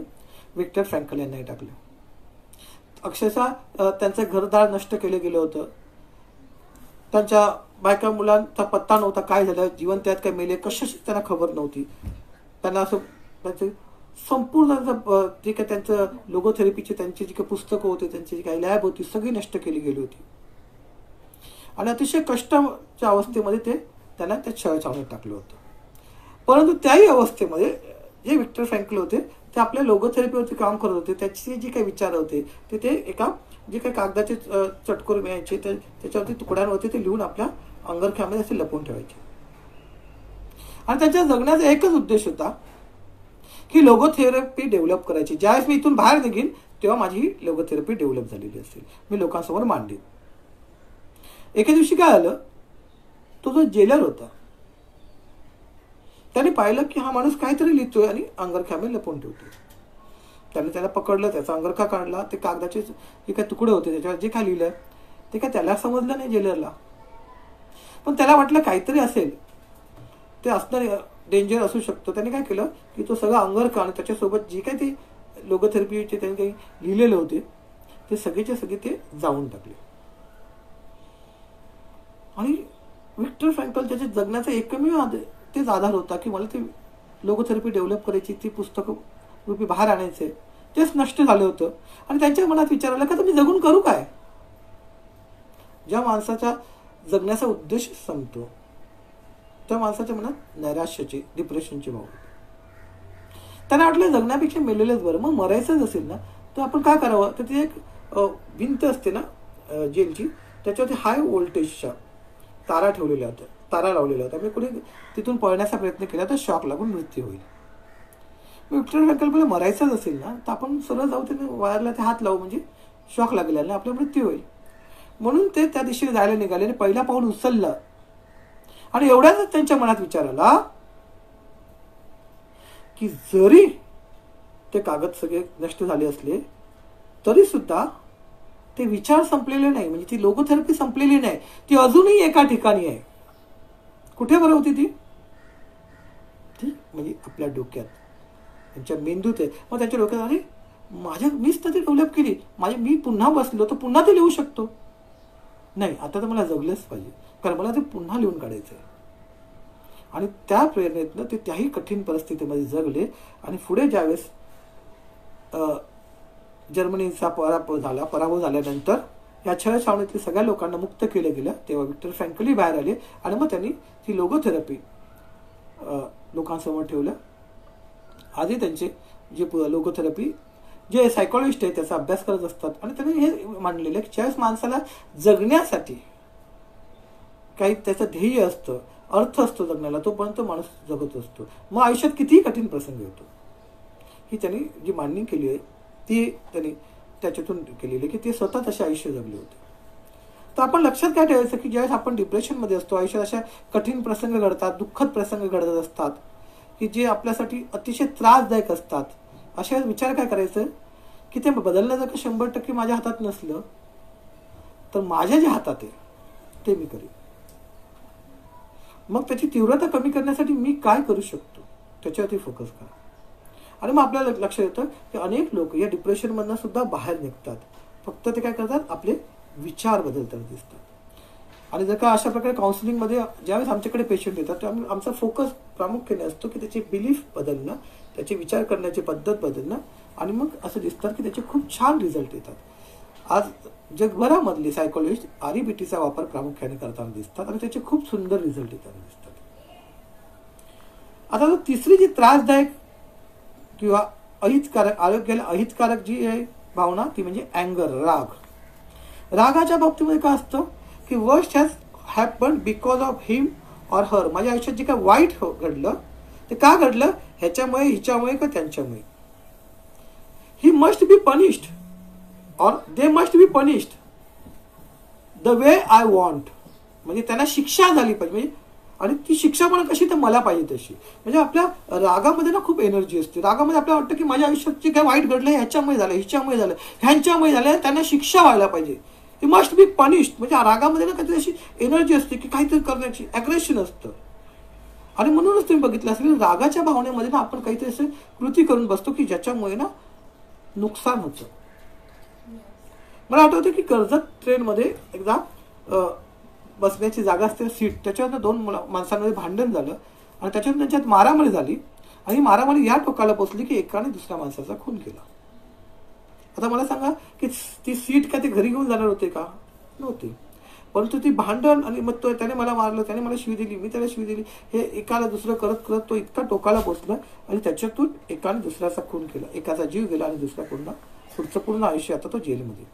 विक्टर फ्रँकल यांनाही टाकलं. अक्षरशः त्यांचं घरदार नष्ट केलं गेलं होतं. त्यांच्या बायका मुलांचा पत्ता नव्हता, काय झालं, जीवन त्यात काय मेले, कशाची त्यांना खबर नव्हती. त्यांना असं त्यांचे संपूर्ण जे काय त्यांचं लोगोथेरपीचे त्यांची जी काही पुस्तकं होते, त्यांची जी काही लॅब होती, सगळी नष्ट केली गेली होती. आणि अतिशय कष्टाच्या अवस्थेमध्ये त्यांना त्या छळछावणीत टाकलं होतं. परंतु त्याही अवस्थेमध्ये जे विक्टर फ्रँकल होते ते आपल्या लोगोथेरपीवरती काम करत होते. त्याचे जे काही विचार होते ते एका जे काही कागदाचे चटकोर मिळायचे त्याच्यावरती तुकड्यांवरती ते लिहून आपल्या अंगरख्यामध्ये असे लपवून ठेवायचे. आणि त्यांच्या जगण्याचा एकच उद्देश होता की लोगोथेरपी डेव्हलप करायची. ज्यावेळेस मी इथून बाहेर निघेन तेव्हा माझी लोगोथेरपी डेव्हलप झालेली असेल, मी लोकांसमोर मांडेन. एके दिवशी काय झालं, तो जो जेलर होता त्याने पाहिलं की हा माणूस काहीतरी लिहितोय आणि अंगरख्यामध्ये लपवून ठेवतोय. त्याने त्याला पकडलं, त्याचा अंगरखा काढला, ते कागदाचे जे काही तुकडे होते त्याच्यावर जे काय लिहिलं ते काय त्याला समजलं नाही जेलरला. पण त्याला वाटलं काहीतरी असेल, ते असणार डेंजर असू शकतो. त्याने काय केलं की तो सगळा अंगरखा आणि त्याच्यासोबत जे काही ते लोगोथेरपीचे त्यांनी काही लिहिलेले होते ते सगळेचे सगळे ते जाळून टाकले. आणि विक्टर फ्रँकल त्याच्या जगण्याचा एकमेव तेच आधार होता की मला ते लोगोथेरपी डेव्हलप करायची, ती पुस्तकं रूपी बाहेर आणायचे, तेच नष्ट झालं होतं. आणि त्यांच्या मनात विचार आला का तुम्ही जगून करू काय. ज्या माणसाचा जगण्याचा उद्देश संपतो त्या माणसाच्या मनात नैराश्याचे, डिप्रेशनचे भाव होते. त्यांना वाटलं जगण्यापेक्षा मेलेलंच बरं. मग मरायचंच असेल ना तर आपण काय करावं. तर ती एक भिंत असते ना जेलची, त्याच्यावरती हाय व्होल्टेजच्या तारा ठेवलेल्या होत्या, तारा लावलेल्या होत्या. मी कोणी तिथून पळण्याचा प्रयत्न केला तर शॉक लागून मृत्यू होईल. विक्टर फ्रँकल बोलले मरायचंच असेल ना तर आपण सरळ जाऊ, ते वायरला ते हात लावू, म्हणजे शॉक लागलेला आपला मृत्यू होईल. म्हणून ते त्या दिशेने जायला निघाले आणि पहिला पाऊल उचललं. आणि एवढ्याच त्यांच्या मनात विचार आला की जरी ते कागद सगळे नष्ट झाले असले तरी सुद्धा ते विचार संपलेले नाही, म्हणजे ती लोगोथेरपी संपलेली नाही, ती अजूनही एका ठिकाणी आहे. कुठे बरं होती ती म्हणजे आपल्या डोक्यात, त्यांच्या मेंदूत आहे. मग त्यांच्या डोक्यात अरे मीच तर ती डेव्हलप केली, मी पुन्हा बसलो तर पुन्हा ते लिहू शकतो. नाही, आता तर मला जगलंच पाहिजे, कारण मला ते पुन्हा लिहून काढायचं आहे. आणि त्या प्रेरणेतनं ते त्याही कठीण परिस्थितीमध्ये जगले. आणि पुढे ज्यावेळेस जर्मनीचा पराभव झाल्यानंतर या छळछावणीतल्या सगळ्या लोकांना मुक्त केलं गेलं, तेव्हा विक्टर फ्रँकलही बाहेर आले. आणि मग त्यांनी ती लोगोथेरपी लोकांसमोर ठेवलं. आधी त्यांचे जे लोगोथेरपी जे सायकोलॉजिस्ट आहेत त्याचा अभ्यास करत असतात आणि त्यांनी हे मांडलेलं की ज्यावेळेस माणसाला जगण्यासाठी काही त्याचं ध्येय असतं, अर्थ असतो जगण्याला, तोपर्यंत माणूस जगत असतो. मग आयुष्यात कितीही कठीण प्रसंग येतो. ही त्यांनी जी मांडणी केली आहे ती त्यांनी त्याच्यातून केलेली की ते स्वतः तसे आयुष्य जगले होते. तर आपण लक्षात काय ठेवायचं की ज्यावेळेस आपण डिप्रेशनमध्ये असतो, आयुष्यात अशा कठीण प्रसंग घडतात, दुःखद प्रसंग घडत असतात की जे आपल्यासाठी अतिशय त्रासदायक असतात, अशा विचार काय करायचं की ते बदलण्याचं का 100% माझ्या हातात नसलं तर माझ्या जे हातात आहे ते मी करेन. मग त्याची तीव्रता कमी करण्यासाठी मी काय करू शकतो त्याच्यावरती फोकस करा. आणि मग आपल्याला लक्षात येतं की अनेक लोक या डिप्रेशनमधनं सुद्धा बाहेर निघतात. फक्त ते काय करतात, आपले विचार बदलताना दिसतात. आणि जर का अशा प्रकारे काउन्सिलिंगमध्ये ज्यावेळेस आमच्याकडे पेशंट येतात तेव्हा आमचा फोकस प्रामुख्याने असतो की त्याचे बिलीफ बदलणं, त्याचे विचार करण्याची पद्धत बदलणं. आणि मग असं दिसतं की त्याचे खूप छान रिझल्ट येतात. आज जगभरामधले सायकोलॉजिस्ट REBTचा वापर प्रामुख्याने करताना दिसतात आणि त्याचे खूप सुंदर रिझल्ट येताना दिसतात. आता तिसरी जी त्रासदायक किंवा अहितकारक, आरोग्याला अहितकारक जी आहे भावना ती म्हणजे अँगर, राग. रागाच्या बाबतीमध्ये काय असतं की worst has happened because of him or her. माझ्या आयुष्यात जे काय वाईट घडलं ते का घडलं, ह्याच्यामुळे, हिच्यामुळे का त्यांच्यामुळे. ही मस्ट बी पनिश्ड और they must be punished the way I want. म्हणजे त्यांना शिक्षा झाली पाहिजे, म्हणजे आणि ती शिक्षा पण कशी तर मला पाहिजे तशी. म्हणजे आपल्या रागामध्ये ना खूप एनर्जी असते. रागामध्ये आपल्याला वाटतं की माझ्या आयुष्यात जे काय वाईट घडलं ह्याच्यामुळे झालं, हिच्यामुळे झालं, ह्यांच्यामुळे झालं, त्यांना शिक्षा व्हायला पाहिजे. He must be punished. म्हणजे रागामध्ये ना काहीतरी अशी एनर्जी असते की काहीतरी करण्याची, ॲग्रेशन असतं. आणि म्हणूनच तुम्ही बघितलं असेल रागाच्या भावनेमध्ये ना आपण काहीतरी असे कृती करून बसतो की ज्याच्यामुळे ना नुकसान होतं. मला आठवतं की कर्जत ट्रेनमध्ये एकदा बसण्याची जागा असते सीट, त्याच्यावर दोन माणसांमध्ये भांडण झालं आणि त्याच्यावर त्यांच्यात मारामारी झाली आणि मारामारी या टोकाला पोचली की एकाने दुसऱ्या माणसाचा खून केला. आता मला सांगा की ती सीट का ते घरी घेऊन जाणार होते का? नव्हते. परंतु ती भांडण आणि मग तो त्याने मला मारलं, त्याने मला शिवी दिली, मी त्याला शिवी दिली, हे एकाला दुसरं करत करत तो इतका टोकाला पोचला आणि त्याच्यातून एकाने दुसऱ्याचा खून केला, एकाचा जीव गेला आणि दुसरा पुढचं पूर्ण आयुष्य आता तो जेलमध्ये.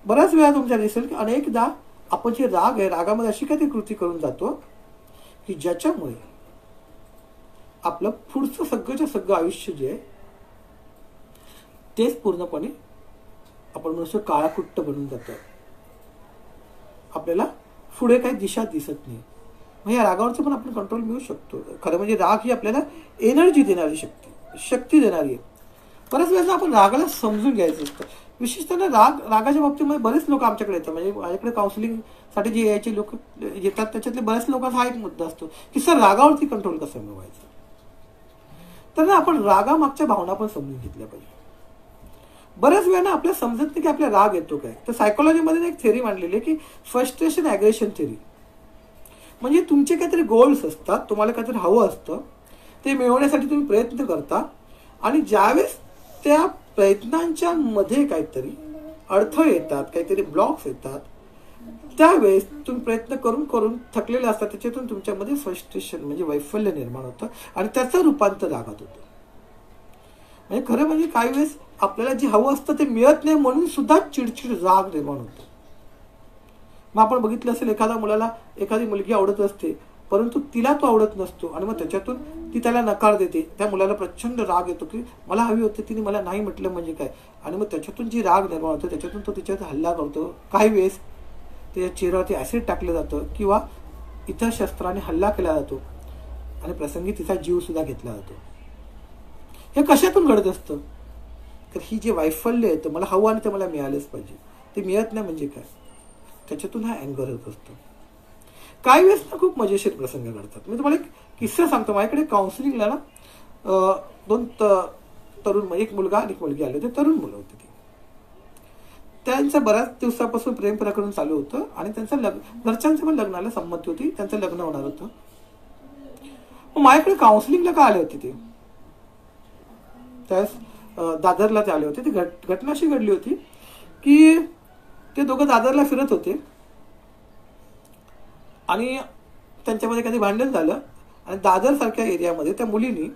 बऱ्याच वेळा तुमच्या दिसेल की अनेकदा आपण जे राग आहे, रागामध्ये अशी काही कृती करून जातो की ज्याच्यामुळे आपलं पुढचं सगळंच्या सगळं आयुष्य जे आहे तेच पूर्णपणे आपण म्हणू काळाकुट्ट बनून जातं. आपल्याला पुढे काही दिशा दिसत नाही. मग या रागावरचं पण आपण कंट्रोल मिळू शकतो. खरं म्हणजे राग ही आपल्याला एनर्जी देणारी शक्ती देणारी आहे. बऱ्याच वेळेला आपण रागाला समजून घ्यायचं असतं. विशेषतः रागाच्या बाबतीमध्ये बरेच लोक आमच्याकडे येतात. म्हणजे माझ्याकडे काउन्सिलिंगसाठी जे यायचे लोक येतात त्याच्यातले बऱ्याच लोकांचा हा एक मुद्दा असतो की सर रागावरती कंट्रोल कसं मिळवायचं. तर ना आपण रागामागच्या भावना पण समजून घेतल्या पाहिजे. बऱ्याच वेळा आपल्याला समजत नाही की आपला राग येतो काय. तर सायकोलॉजीमध्ये एक थेरी मांडलेली आहे की फ्रस्ट्रेशन ॲग्रेशन थेरी. म्हणजे तुमचे काहीतरी गोल्स असतात, तुम्हाला काहीतरी हवं असतं, ते मिळवण्यासाठी तुम्ही प्रयत्न करता आणि ज्यावेळेस त्या प्रयत्नांच्या मध्ये काहीतरी अडथळे येतात, काहीतरी ब्लॉक्स येतात, त्यावेळेस तुम्ही प्रयत्न करून करून थकलेले असतात. त्याच्यातून तुमच्यामध्ये फ्रस्ट्रेशन म्हणजे वैफल्य निर्माण होतं आणि त्याचं रूपांतर रागात होतं. म्हणजे खरं म्हणजे काही वेळेस आपल्याला जे हवं असतं ते मिळत नाही म्हणून सुद्धा चिडचिड राग निर्माण होतो. मग आपण बघितलं असेल एखाद्या मुलाला एखादी मुलगी आवडत असते परंतु तिला तो आवडत नसतो आणि मग त्याच्यातून ती त्याला नकार देते. त्या मुलाला प्रचंड राग येतो की मला हवी होती तिने मला नाही म्हटलं म्हणजे काय. आणि मग त्याच्यातून जी राग निर्माण होतो त्याच्यातून तो तिच्यावर हल्ला करतो. काही वेळेस त्याच्या चेहऱ्यावरती ॲसिड टाकलं जातं किंवा इतर शस्त्राने हल्ला केला जातो आणि प्रसंगी तिचा जीव सुद्धा घेतला जातो. हे कशातून घडत असतं? तर ही जे वैफल्य येतं, मला हवं आणि ते मला मिळालंच पाहिजे, ते मिळत नाही म्हणजे काय, त्याच्यातून हा अँगर होत असतो. काही वेळेस ना खूप मजेशीर प्रसंग घडतात. मी तुम्हाला एक किस्सा सांगतो. माझ्याकडे काउन्सिलिंगला ना दोन तरुण म्हणजे एक मुलगा आणि एक मुलगी आले होते. तरुण मुलं होती ती. त्यांचं बऱ्याच दिवसापासून प्रेम प्रकरण चालू होतं आणि त्यांचं घरच्यांचं पण लग्नाला संमती होती, त्यांचं लग्न होणार होतं. मग माझ्याकडे काउन्सिलिंगला का आले होते ते? त्यावेळेस दादरला ते आले होते. ती घटना अशी घडली होती की ते दोघं दादरला फिरत होते आणि त्यांच्यामध्ये कधी भांडण झालं आणि दादर सारख्या एरियामध्ये त्या मुलीनी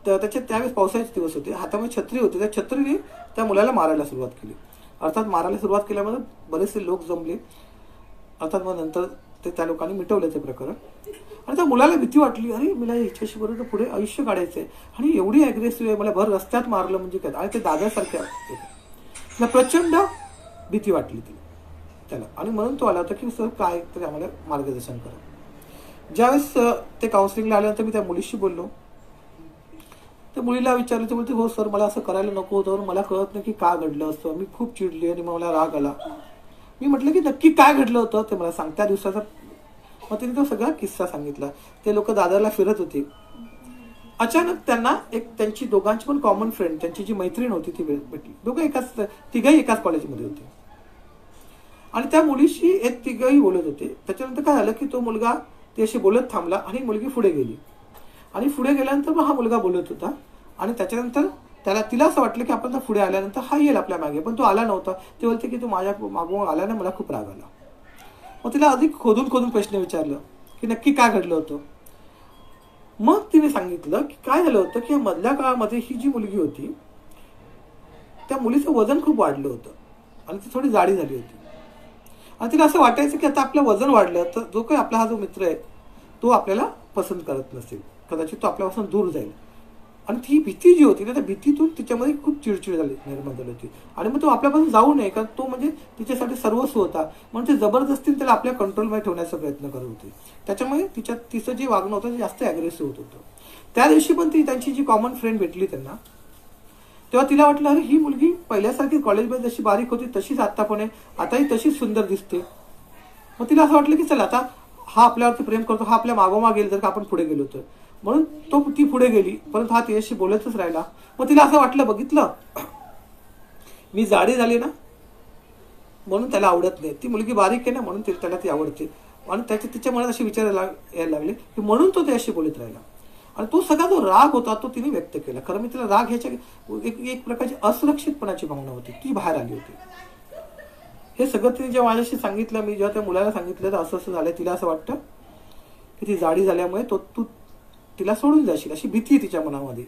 त्याच्यात त्यावेळेस पावसाळ्याचे दिवस होते, हातामध्ये छत्री होती, त्या छत्रीने त्या मुलाला मारायला सुरुवात केली. अर्थात मारायला सुरुवात केल्यामध्ये बरेचसे लोक जमले. अर्थात मग नंतर त्या लोकांनी मिटवलं ते प्रकरण. आणि त्या मुलाला भीती वाटली, अरे मला हिच्याशी बरोबर पुढे आयुष्य काढायचं आहे आणि एवढी ॲग्रेसिव्ह आहे, मला भर रस्त्यात मारलं म्हणजे काय. आणि ते दादासारख्या तिला प्रचंड भीती वाटली त्याला. आणि म्हणून तो आला होता की सर काय तरी आम्हाला मार्गदर्शन करा. ज्यावेळेस ते काउन्सिलिंगला आल्यानंतर मी त्या मुलीशी बोललो. त्या मुलीला विचारलं, ते बोलते हो सर मला असं करायला नको होतं, मला कळत नाही की का घडलं असतं, मी खूप चिडली आणि मला राग आला. मी म्हटलं की नक्की काय घडलं होतं ते मला सांग त्या दिवसाचा. मग तिने तो सगळा किस्सा सांगितला. ते लोक दादरला फिरत होते. अचानक त्यांना एक त्यांची दोघांची पण कॉमन फ्रेंड, त्यांची जी मैत्रीण होती ती भेटली. तिघही एकाच कॉलेजमध्ये होते आणि त्या मुलीशी एक तिघही बोलत होते. त्याच्यानंतर काय झालं की तो मुलगा त्याशी बोलत थांबला आणि मुलगी पुढे गेली. आणि पुढे गेल्यानंतर मग हा मुलगा बोलत होता आणि त्याच्यानंतर तिला असं वाटलं की आपण पुढे आल्यानंतर हा येईल आपल्या मागे, पण तो आला नव्हता. ते बोलते की तू माझ्या मागून आला ना, मला खूप राग आला. मग तिला अधिक खोदून प्रश्न विचारलं की नक्की काय घडलं होतं. मग तिने सांगितलं की काय झालं होतं की मधल्या काळामध्ये ही जी मुलगी होती त्या मुलीचं वजन खूप वाढलं होतं आणि ती थोडी जाडी झाली होती. आणि तिला असं वाटायचं की आता आपलं वजन वाढलं तर जो काही आपला हा जो मित्र आहे तो आपल्याला पसंत करत नसेल, कदाचित तो आपल्यापासून दूर जाईल. आणि ती भीती जी होती ना त्या भीतीतून तिच्यामध्ये खूप चिडचिड निर्माण झाली होती. आणि मग तो आपल्यापासून जाऊ नये कारण तो म्हणजे तिच्यासाठी सर्वस्व होता म्हणून ते जबरदस्तीने त्याला आपल्या कंट्रोलमध्ये ठेवण्याचा प्रयत्न करत होते. त्याच्यामुळे तिचं जे वागणं होतं ते जास्त ॲग्रेसिव्ह होत होतं. त्या दिवशी पण त्यांची जी कॉमन फ्रेंड भेटली त्यांना, तेव्हा तिला वाटलं अरे ही मुलगी पहिल्यासारखी कॉलेजमध्ये जशी बारीक होती तशीच आता पण आहे, आताही तशीच सुंदर दिसते. मग तिला असं वाटलं की चला आता हा आपल्यावरती प्रेम करतो, हा आपल्या मागोमाग गेला जर का आपण पुढे गेलो तर, म्हणून ती पुढे गेली, परंतु हा तिच्याशी बोलतच राहिला. मग तिला असं वाटलं, बघितलं मी जाडी झाली ना म्हणून त्याला आवडत नाही, ती मुलगी बारीक आहे ना म्हणून त्याला ती आवडते. आणि तिच्या मनात असे विचार यायला लागले की म्हणून तो त्याशी बोलत राहिला. आणि तो सगळा जो राग होता तो तिने व्यक्त केला. खरं मी तिला राग ह्याच्या एक प्रकारची असुरक्षितपणाची भावना होती, ती बाहेर आली होती. हे सगळं तिने जेव्हा माझ्याशी सांगितलं, मी जेव्हा त्या मुलाला सांगितलं तर असं असं झालं, तिला असं वाटतं की ती जाडी झाल्यामुळे तू तिला सोडून जाशील अशी भीती आहे तिच्या मनामध्ये.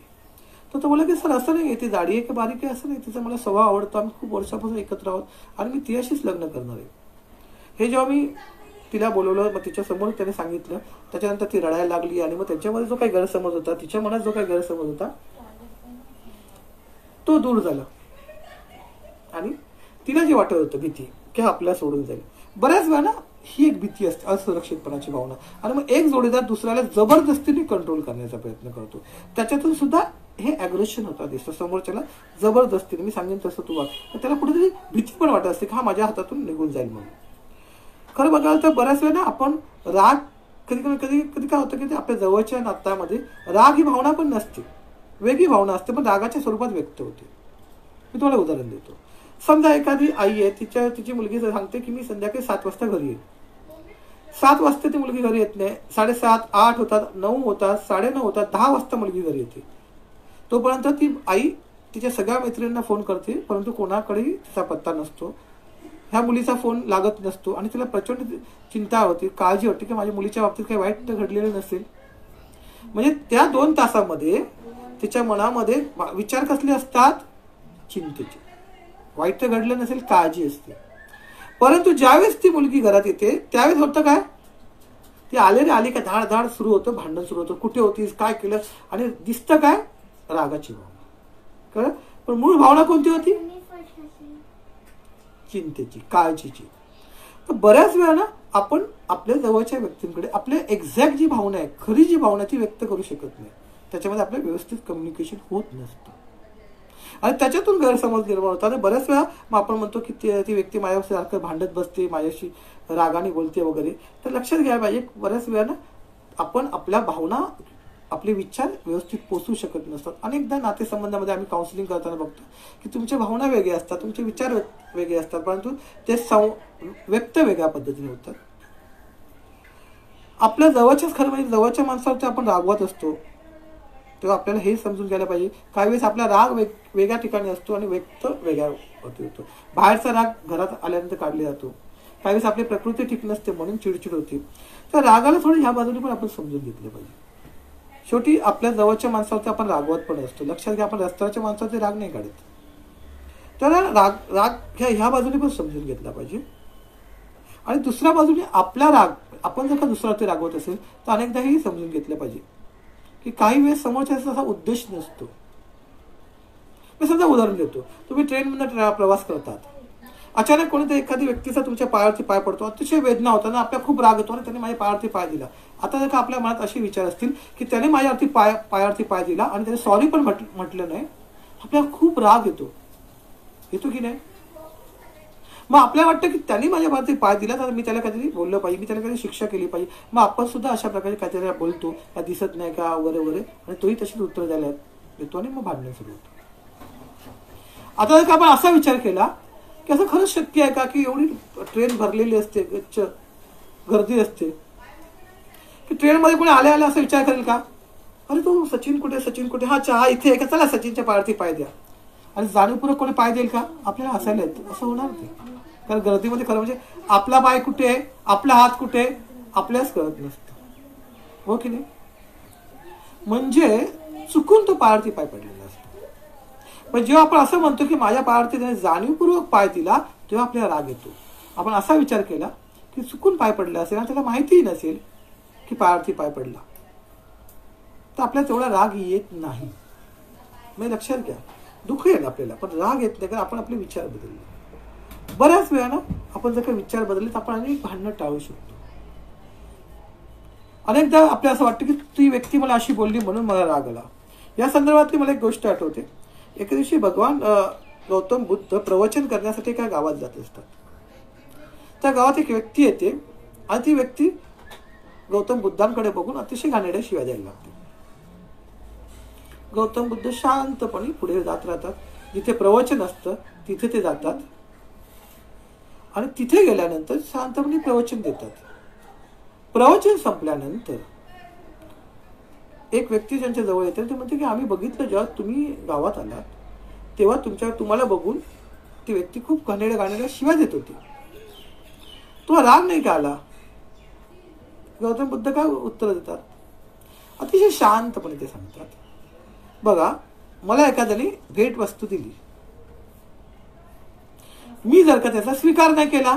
तर तो बोला की सर असं नाही, ती जाडी आहे की बारीक आहे असं नाही, तिचा मला स्वभाव आवडतो, आम्ही खूप वर्षापासून एकत्र आहोत आणि मी तिच्याशीच लग्न करणार आहे. हे जेव्हा मी तिला बोलवलं, मग तिच्या समोर त्याने सांगितलं, त्याच्यानंतर ती रडायला लागली. आणि मग त्यांच्यामध्ये जो काही गैरसमज होता, तिच्या मनात जो काही गैरसमज होता तो दूर झाला. आणि तिला जे वाटत होतं भीती की आपल्याला सोडून जाईल, बऱ्याच वेळा ना ही एक भीती असते, असुरक्षितपणाची भावना. आणि मग एक जोडीदार दुसऱ्याला जबरदस्तीने कंट्रोल करण्याचा प्रयत्न करतो, त्याच्यातून सुद्धा हे अग्रेशन होता दिसतं. समोरच्याला जबरदस्तीने मी सांगेन तसं तू वाग, त्याला कुठेतरी भीती पण वाटत असते की हा माझ्या हातातून निघून जाईल म्हणून. खरं बघायला तर बऱ्याच वेळा ना आपण राग कधी काय होतं की आपल्या जवळच्या नात्यामध्ये राग ही भावना पण नसते, वेगळी भावना असते, पण रागाच्या स्वरूपात व्यक्त होते. मी तुम्हाला उदाहरण देतो. समजा एखादी आई आहे, तिची मुलगी सांगते की मी संध्याकाळी 7 वाजता घरी येईल. 7 वाजता ती मुलगी घरी येत नाही, 7:30, 8 होतात, 9 होतात, 9:30 होतात, 10 वाजता मुलगी घरी येते. तोपर्यंत ती आई तिच्या सगळ्या मैत्रिणींना फोन करते, परंतु कोणाकडेही तिचा पत्ता नसतो, ह्या मुलीचा फोन लागत नसतो. आणि तिला प्रचंड चिंता होती, काळजी होती की माझ्या मुलीच्या बाबतीत काही वाईट घडलेलं नसेल. म्हणजे त्या 2 तासामध्ये तिच्या मनामध्ये विचार कसले असतात, चिंतेचे. वाईट तर घडलं नसेल, काळजी असते. परंतु ज्यावेळेस ती मुलगी घरात येते त्यावेळेस होतं काय, ती आली का धाड धाड सुरू होतं, भांडण सुरू होतं, कुठे होतीस, काय केलं, आणि दिसतं काय, रागाची भावना. कळलं? पण मूळ भावना कोणती होती, चिंतेची, काळजीची. तर बऱ्याच वेळा ना आपण आपल्या जवळच्या व्यक्तींकडे आपल्या एक्झॅक्ट जी भावना आहे, खरी जी भावना ती व्यक्त करू शकत नाही, त्याच्यामध्ये आपलं व्यवस्थित कम्युनिकेशन होत नसतं आणि त्याच्यातून गैरसमज निर्माण होतात. आणि बऱ्याच वेळा मग आपण म्हणतो की ती व्यक्ती माझ्याशी सारखं भांडत बसते, माझ्याशी रागाने बोलते वगैरे. तर लक्षात घ्यायला पाहिजे, बऱ्याच वेळा ना आपण आपल्या भावना, आपले विचार व्यवस्थित पोचू शकत नसतात. अनेकदा नातेसंबंधामध्ये आम्ही काउन्सिलिंग करताना बघतो की तुमच्या भावना वेगळ्या असतात, तुमचे विचार वेगळे असतात, परंतु ते व्यक्त वेगळ्या पद्धतीने होतात. आपल्या जवळच्याच, खरं म्हणजे जवळच्या माणसावरती आपण रागवत असतो तेव्हा आपल्याला हे समजून घ्यायला पाहिजे, काही वेळेस आपला राग वेगळ्या ठिकाणी असतो आणि व्यक्त वेगळ्या होतो. बाहेरचा राग घरात आल्यानंतर काढला जातो. काही वेळेस आपली प्रकृती ठीक नसते म्हणून चिडचिड होते. तर रागाला थोडं ह्या बाजूने पण आपण समजून घेतलं पाहिजे. शेवटी आपल्या जवळच्या माणसावरती आपण रागवत पण असतो. लक्षात घ्या, आपण रस्त्यावरच्या माणसावरती राग नाही काढत. तर राग ह्या बाजूने पण समजून घेतला पाहिजे. आणि दुसऱ्या बाजूने आपला राग, आपण जर का दुसऱ्यावरती रागवत असेल तर अनेकदाही समजून घेतलं पाहिजे की काही वेळेस समोरच्याचा असा उद्देश नसतो. मी समजा उदाहरण देतो, तुम्ही ट्रेनमधून प्रवास करतात, अचानक कोणीतरी एखादी व्यक्तीचा तुमच्या पायावरती पाय पडतो, अतिशय वेदना होताना आपल्याला खूप राग येतो आणि त्याने माझ्या पायावरती पाय दिला. आता जर का आपल्या मनात असे विचार असतील की त्याने माझ्यावरती पायावरती पाय दिला आणि त्याने सॉरी पण म्हटलं नाही, आपल्याला खूप राग येतो की नाही. मग आपल्याला वाटतं की त्यांनी माझ्या बाजूने पाय दिला तर मी त्याला काहीतरी बोललं पाहिजे, मी त्याला काहीतरी शिक्षा केली पाहिजे. मग आपण सुद्धा अशा प्रकारे काहीतरी बोलतो, का दिसत नाही का वगैरे वगैरे, आणि तोही तशीच उत्तर द्यायला येतो आणि मग भांडण सुरू होतं. आता जर का आपण असा विचार केला की असं खरंच शक्य आहे का की एवढी ट्रेन भरलेली असते, गर्दी असते, की ट्रेनमध्ये कोणी आल्या असा विचार करेल का, अरे तो सचिन कुठे, हा चहा इथे आहे का, चला सचिनच्या पायावरती पाय द्या, आणि जाणीवपूर्वक कोणी पाय देईल का, आपल्याला हसायला येतं. असं होणार नाही, कारण गर्दीमध्ये खरं म्हणजे आपला पाय कुठे आहे, आपला हात कुठे आहे, आपल्यालाच कळत नसतं, हो की नाही. म्हणजे चुकून तो पायावरती पाय पडलेला असतो. पण जेव्हा आपण असं म्हणतो की माझ्या पायावरती त्याने जाणीवपूर्वक पाय दिला, तेव्हा आपल्याला राग येतो. आपण असा विचार केला की चुकून पाय पडला असेल आणि त्याला माहितीही नसेल की पायावरती पाय पडला, तर आपल्याला तेवढा राग येत नाही. म्हणजे लक्षात घ्या, दुःख येईल आपल्याला पण राग येत नाही, कारण आपण आपले विचार बदलले. बऱ्याच वेळा ना आपण जर काही विचार बदलले तर आपण अनेक भांडणं टाळू शकतो. अनेकदा आपल्याला असं वाटतं की ती व्यक्ती मला अशी बोलली म्हणून मला राग आला. या संदर्भातली मला एक गोष्ट आठवते. एके दिवशी भगवान गौतम बुद्ध प्रवचन करण्यासाठी एका गावात जात असतात. त्या गावात एक व्यक्ती येते आणि ती व्यक्ती गौतम बुद्धांकडे बघून अतिशय घाणेरड्या शिव्या द्यायला लागते. गौतम बुद्ध शांतपणे पुढे जात राहतात. जिथे प्रवचन असतं तिथे ते जातात आणि तिथे गेल्यानंतर शांतपणे प्रवचन देतात. प्रवचन संपल्यानंतर एक व्यक्ती त्यांच्या जवळ येते. ते म्हणते की आम्ही बघितलं जेव्हा तुम्ही गावात आलात तेव्हा तुम्हाला बघून ती व्यक्ती खूप घाणेरड्या शिव्या देत होती. तुम्हाला राग नाही का आला? गौतम बुद्ध काय उत्तर देतात? अतिशय शांतपणे ते सांगतात, बघा मला एखाद्याने भेट वस्तू दिली, मी जर का त्याचा स्वीकार नाही केला,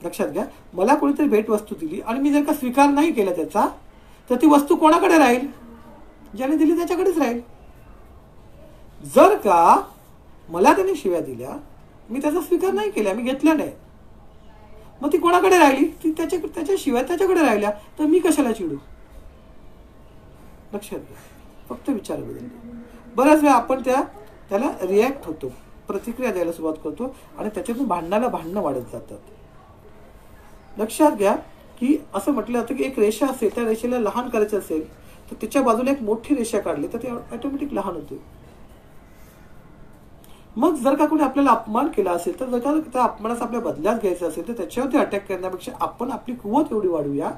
लक्षात घ्या, मला कोणीतरी भेट वस्तू दिली आणि मी जर का स्वीकार नाही केला त्याचा, तर ती वस्तू कोणाकडे राहील? ज्याने दिली त्याच्याकडेच राहील. जर का मला त्याने शिव्या दिल्या, मी त्याचा स्वीकार नाही केला, मी घेतला नाही, मग ती कोणाकडे राहिली? ती त्याच्या शिवाय त्याच्याकडे राहिल्या, तर मी कशाला चिडू? लक्षात घ्या, फक्त विचार बदल. बऱ्याच वेळा आपण त्याला रिॲक्ट होतो, प्रतिक्रिया द्यायला सुरुवात करतो आणि त्याच्यातून भांडणं वाढत जातात. लक्षात घ्या की असं म्हटलं जातं की एक रेषा असेल, त्या रेषेला लहान करायचं असेल तर त्याच्या बाजूला एक मोठी रेषा काढली तर ती ऑटोमॅटिक लहान होते. मग जर का कोणी आपल्याला अपमान केला असेल तर जर का त्या अपमानाचा आपल्या बदल्यात घ्यायचा असेल तर त्याच्यावरती अटॅक करण्यापेक्षा आपण आपली कुवत एवढी वाढवूया,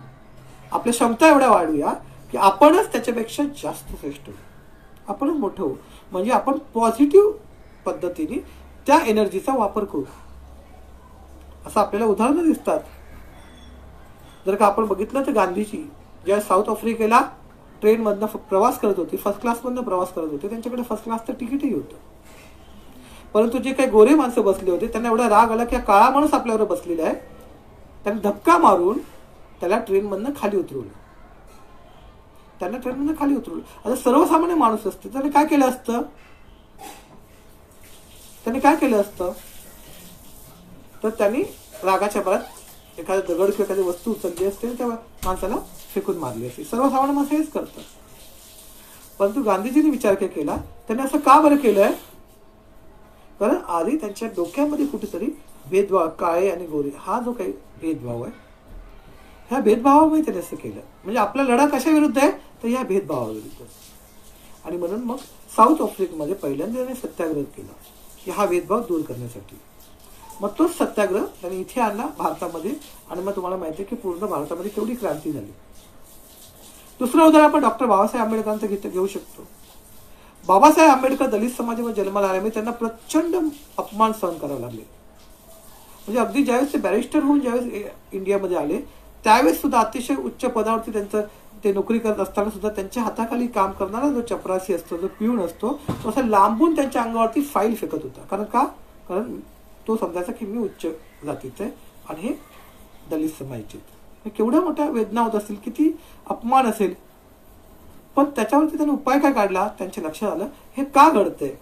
आपल्या क्षमता एवढ्या वाढवूया की आपणच त्याच्यापेक्षा जास्त श्रेष्ठ होऊ, आपणच मोठं होऊ. म्हणजे आपण पॉझिटिव्ह पद्धतीने त्या एनर्जीचा वापर करू. असं आपल्याला उदाहरणं दिसतात. जर का आपण बघितलं तर गांधीजी ज्या साऊथ आफ्रिकेला ट्रेनमधनं प्रवास करत होते, फर्स्ट क्लासमधनं प्रवास करत होते, त्यांच्याकडे फर्स्ट क्लासचं तिकीटही होतं. परंतु जे काही गोरे माणसं बसले होते त्यांना एवढा राग आला की काळा माणूस आपल्यावर बसलेला आहे, त्यांनी धक्का मारून त्याला ट्रेनमधनं खाली उतरवलं. आता सर्वसामान्य माणूस असते त्याने काय केलं असतं? तर त्यांनी रागाच्या भरात एखादा दगड किंवा एखादी वस्तू उचलली असते त्या माणसाला फेकून मारली असते. सर्वसामान्य माणसं हेच करतात. परंतु गांधीजींनी विचार केला, त्यांनी असं का बरं केलंय? कारण आधी त्यांच्या डोक्यामध्ये कुठेतरी भेदभाव, काळे आणि गोरे हा जो काही भेदभाव आहे, ह्या भेदभावामुळे त्याने असं केलं. म्हणजे आपला लढा कशा विरुद्ध आहे? तर ह्या भेदभावाविरुद्ध. आणि म्हणून मग साऊथ आफ्रिकेमध्ये पहिल्यांदा त्याने सत्याग्रह केला की हा भेदभाव दूर करण्यासाठी. मग तोच सत्याग्रह त्यांनी इथे आणला भारतामध्ये आणि मग तुम्हाला माहिती आहे की पूर्ण भारतामध्ये केवढी क्रांती झाली. दुसरं उदाहरण आपण डॉक्टर बाबासाहेब आंबेडकरांचं घेऊ शकतो. बाबासाहेब आंबेडकर दलित समाजामध्ये जन्माला आल्यामुळे त्यांना प्रचंड अपमान सहन करावे लागले. म्हणजे अगदी ज्यावेळेस ते बॅरिस्टर होऊन ज्यावेळेस इंडियामध्ये आले त्यावेळेस सुद्धा अतिशय उच्च पदावरती त्यांचं ते नोकरी करत असताना सुद्धा त्यांच्या हाताखाली काम करणारा जो चपरासी असतो, जो पिऊन असतो, तो असं लांबून त्यांच्या अंगावरती फाईल फेकत होता. कारण तो समजायचा की मी उच्च जातीचा आहे आणि हे दलित समाजाचे. केवढ्या मोठ्या वेदना होत असतील, किती अपमान असेल. पण त्याच्यावरती त्यांनी उपाय काय काढला? त्यांच्या लक्षात आलं हे का घडतंय?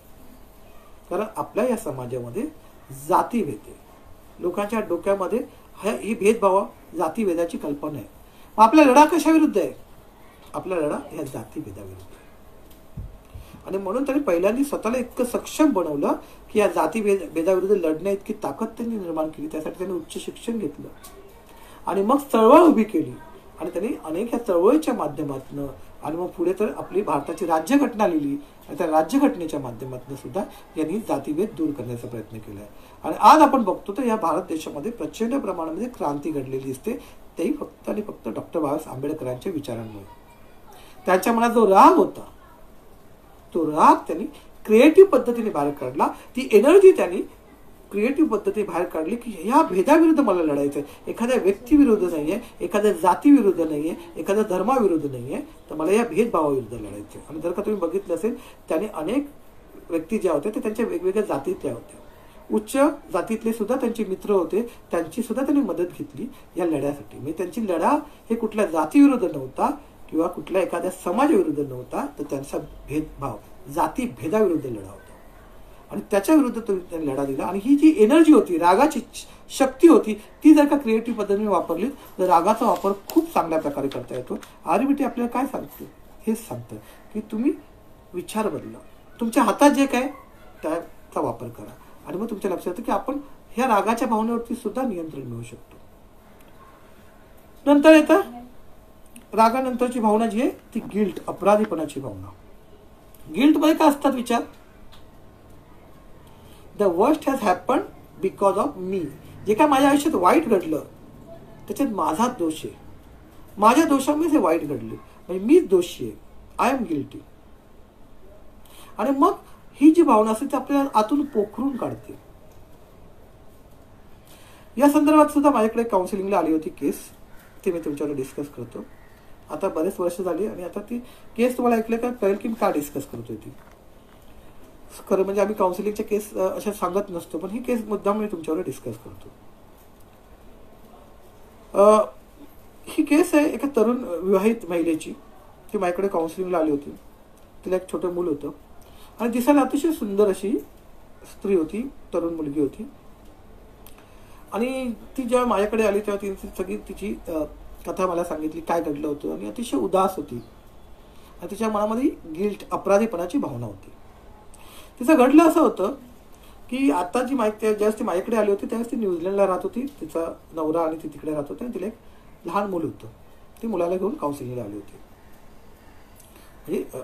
कारण आपल्या या समाजामध्ये जातीभेद आहे. लोकांच्या डोक्यामध्ये ही भेदभाव, जातीभेदाची कल्पना आहे. मग आपला लढा कशा विरुद्ध आहे? आपला लढा ह्या जातीभेदाविरुद्ध आहे. आणि म्हणून त्यांनी पहिल्यांदा स्वतःला इतकं सक्षम बनवलं की या जातीभेदाविरुद्ध लढण्या इतकी ताकद त्यांनी निर्माण केली. त्यासाठी त्यांनी उच्च शिक्षण घेतलं आणि मग चळवळ उभी केली. आणि त्यांनी अनेक या चळवळीच्या माध्यमातून आणि मग पुढे तर आपली भारताची राज्यघटना लिहिली आणि त्या राज्यघटनेच्या माध्यमातून सुद्धा यांनी जातीभेद दूर करण्याचा प्रयत्न केला आहे. आणि आज आपण बघतो तर या भारत देशामध्ये प्रचंड प्रमाणामध्ये क्रांती घडलेली दिसते. तेही फक्त आणि फक्त डॉक्टर बाबासाहेब आंबेडकरांच्या विचारांमुळे. त्यांच्या मनात जो राग होता तो राग त्यांनी क्रिएटिव्ह पद्धतीने बाहेर काढला. ती एनर्जी त्यांनी क्रिएटिव्ह पद्धतीने बाहेर काढली की ह्या भेदाविरुद्ध मला लढायचं आहे. एखाद्या व्यक्तीविरुद्ध नाहीये, एखाद्या जातीविरुद्ध नाहीये, एखाद्या धर्माविरुद्ध नाहीये, तर मला या भेदभावाविरुद्ध लढायचं आहे. आणि जर का तुम्ही बघितलं असेल त्याने अनेक व्यक्ती ज्या होत्या ते त्यांच्या वेगवेगळ्या जातीतल्या होत्या. उच्च जातीतले सुद्धा त्यांचे मित्र होते, त्यांची सुद्धा त्यांनी मदत घेतली या लढ्यासाठी. म्हणजे त्यांची लढा हे कुठल्या जातीविरुद्ध नव्हता किंवा कुठल्या एखाद्या समाजाविरुद्ध नव्हता, तर त्यांचा भेदभाव, जाती भेदाविरुद्ध लढा होता. आणि त्याच्या विरुद्ध त्यांनी लढा दिला. आणि ही जी एनर्जी होती, रागाची शक्ती होती, ती जर का क्रिएटिव्ह पद्धतीने वापरली तर रागाचा वापर खूप चांगल्या प्रकारे करता येतो. आरबीटी आपल्याला काय सांगते? हेच सांगतं की तुम्ही विचार बदला, तुमच्या हातात जे काय त्याचा वापर करा आणि मग तुमच्या लक्षात येतं की आपण ह्या रागाच्या भावनेवरती सुद्धा नियंत्रण मिळवू शकतो. नंतर येतं रागानंतरची भावना जी आहे ती गिल्ट, अपराधीपणाची भावना. गिल्टमध्ये काय असतात विचार? The worst has happen because of me. जे काय माझ्या आयुष्यात वाईट घडलं त्याच्यात माझा दोष आहे, माझ्या दोषामुळे हे वाईट घडले, म्हणजे मीच दोषी आहे, आय एम गिल्टी. आणि मग ही जी भावना असते ती आपल्याला आतून पोखरून काढते. या संदर्भात सुद्धा माझ्याकडे काउन्सिलिंगला आली होती केस, ती मी तुमच्यावर डिस्कस करतो. आता बरेच वर्ष झाली आणि आता ती केस तुम्हाला ऐकलं का कळेल की मी का डिस्कस करतोय ती. खरं म्हणजे आम्ही काउन्सिलिंगच्या केस अशा सांगत नसतो, पण ही केस मुद्दाम मी तुमच्यावर डिस्कस करतो. ही केस आहे एका तरुण विवाहित महिलेची. ती माझ्याकडे काउन्सिलिंगला आली होती. तिला एक छोटं मूल होतं आणि दिसायला अतिशय सुंदर अशी स्त्री होती, तरुण मुलगी होती. आणि ती जेव्हा माझ्याकडे आली तेव्हा तिने सगळी तिची कथा मला सांगितली, काय घडलं होतं, आणि अतिशय उदास होती आणि तिच्या मनामध्ये गिल्ट, अपराधीपणाची भावना होती. तिचं घडलं असं होतं की आता जी ज्यावेळेस ती माझ्याकडे आली होती त्यावेळेस ती न्यूझीलंडला राहत होती. तिचा नवरा आणि ती तिकडे राहत होते आणि तिला एक लहान मूल होतं. ती मुलाला घेऊन काउन्सिलिंगला आली होती. म्हणजे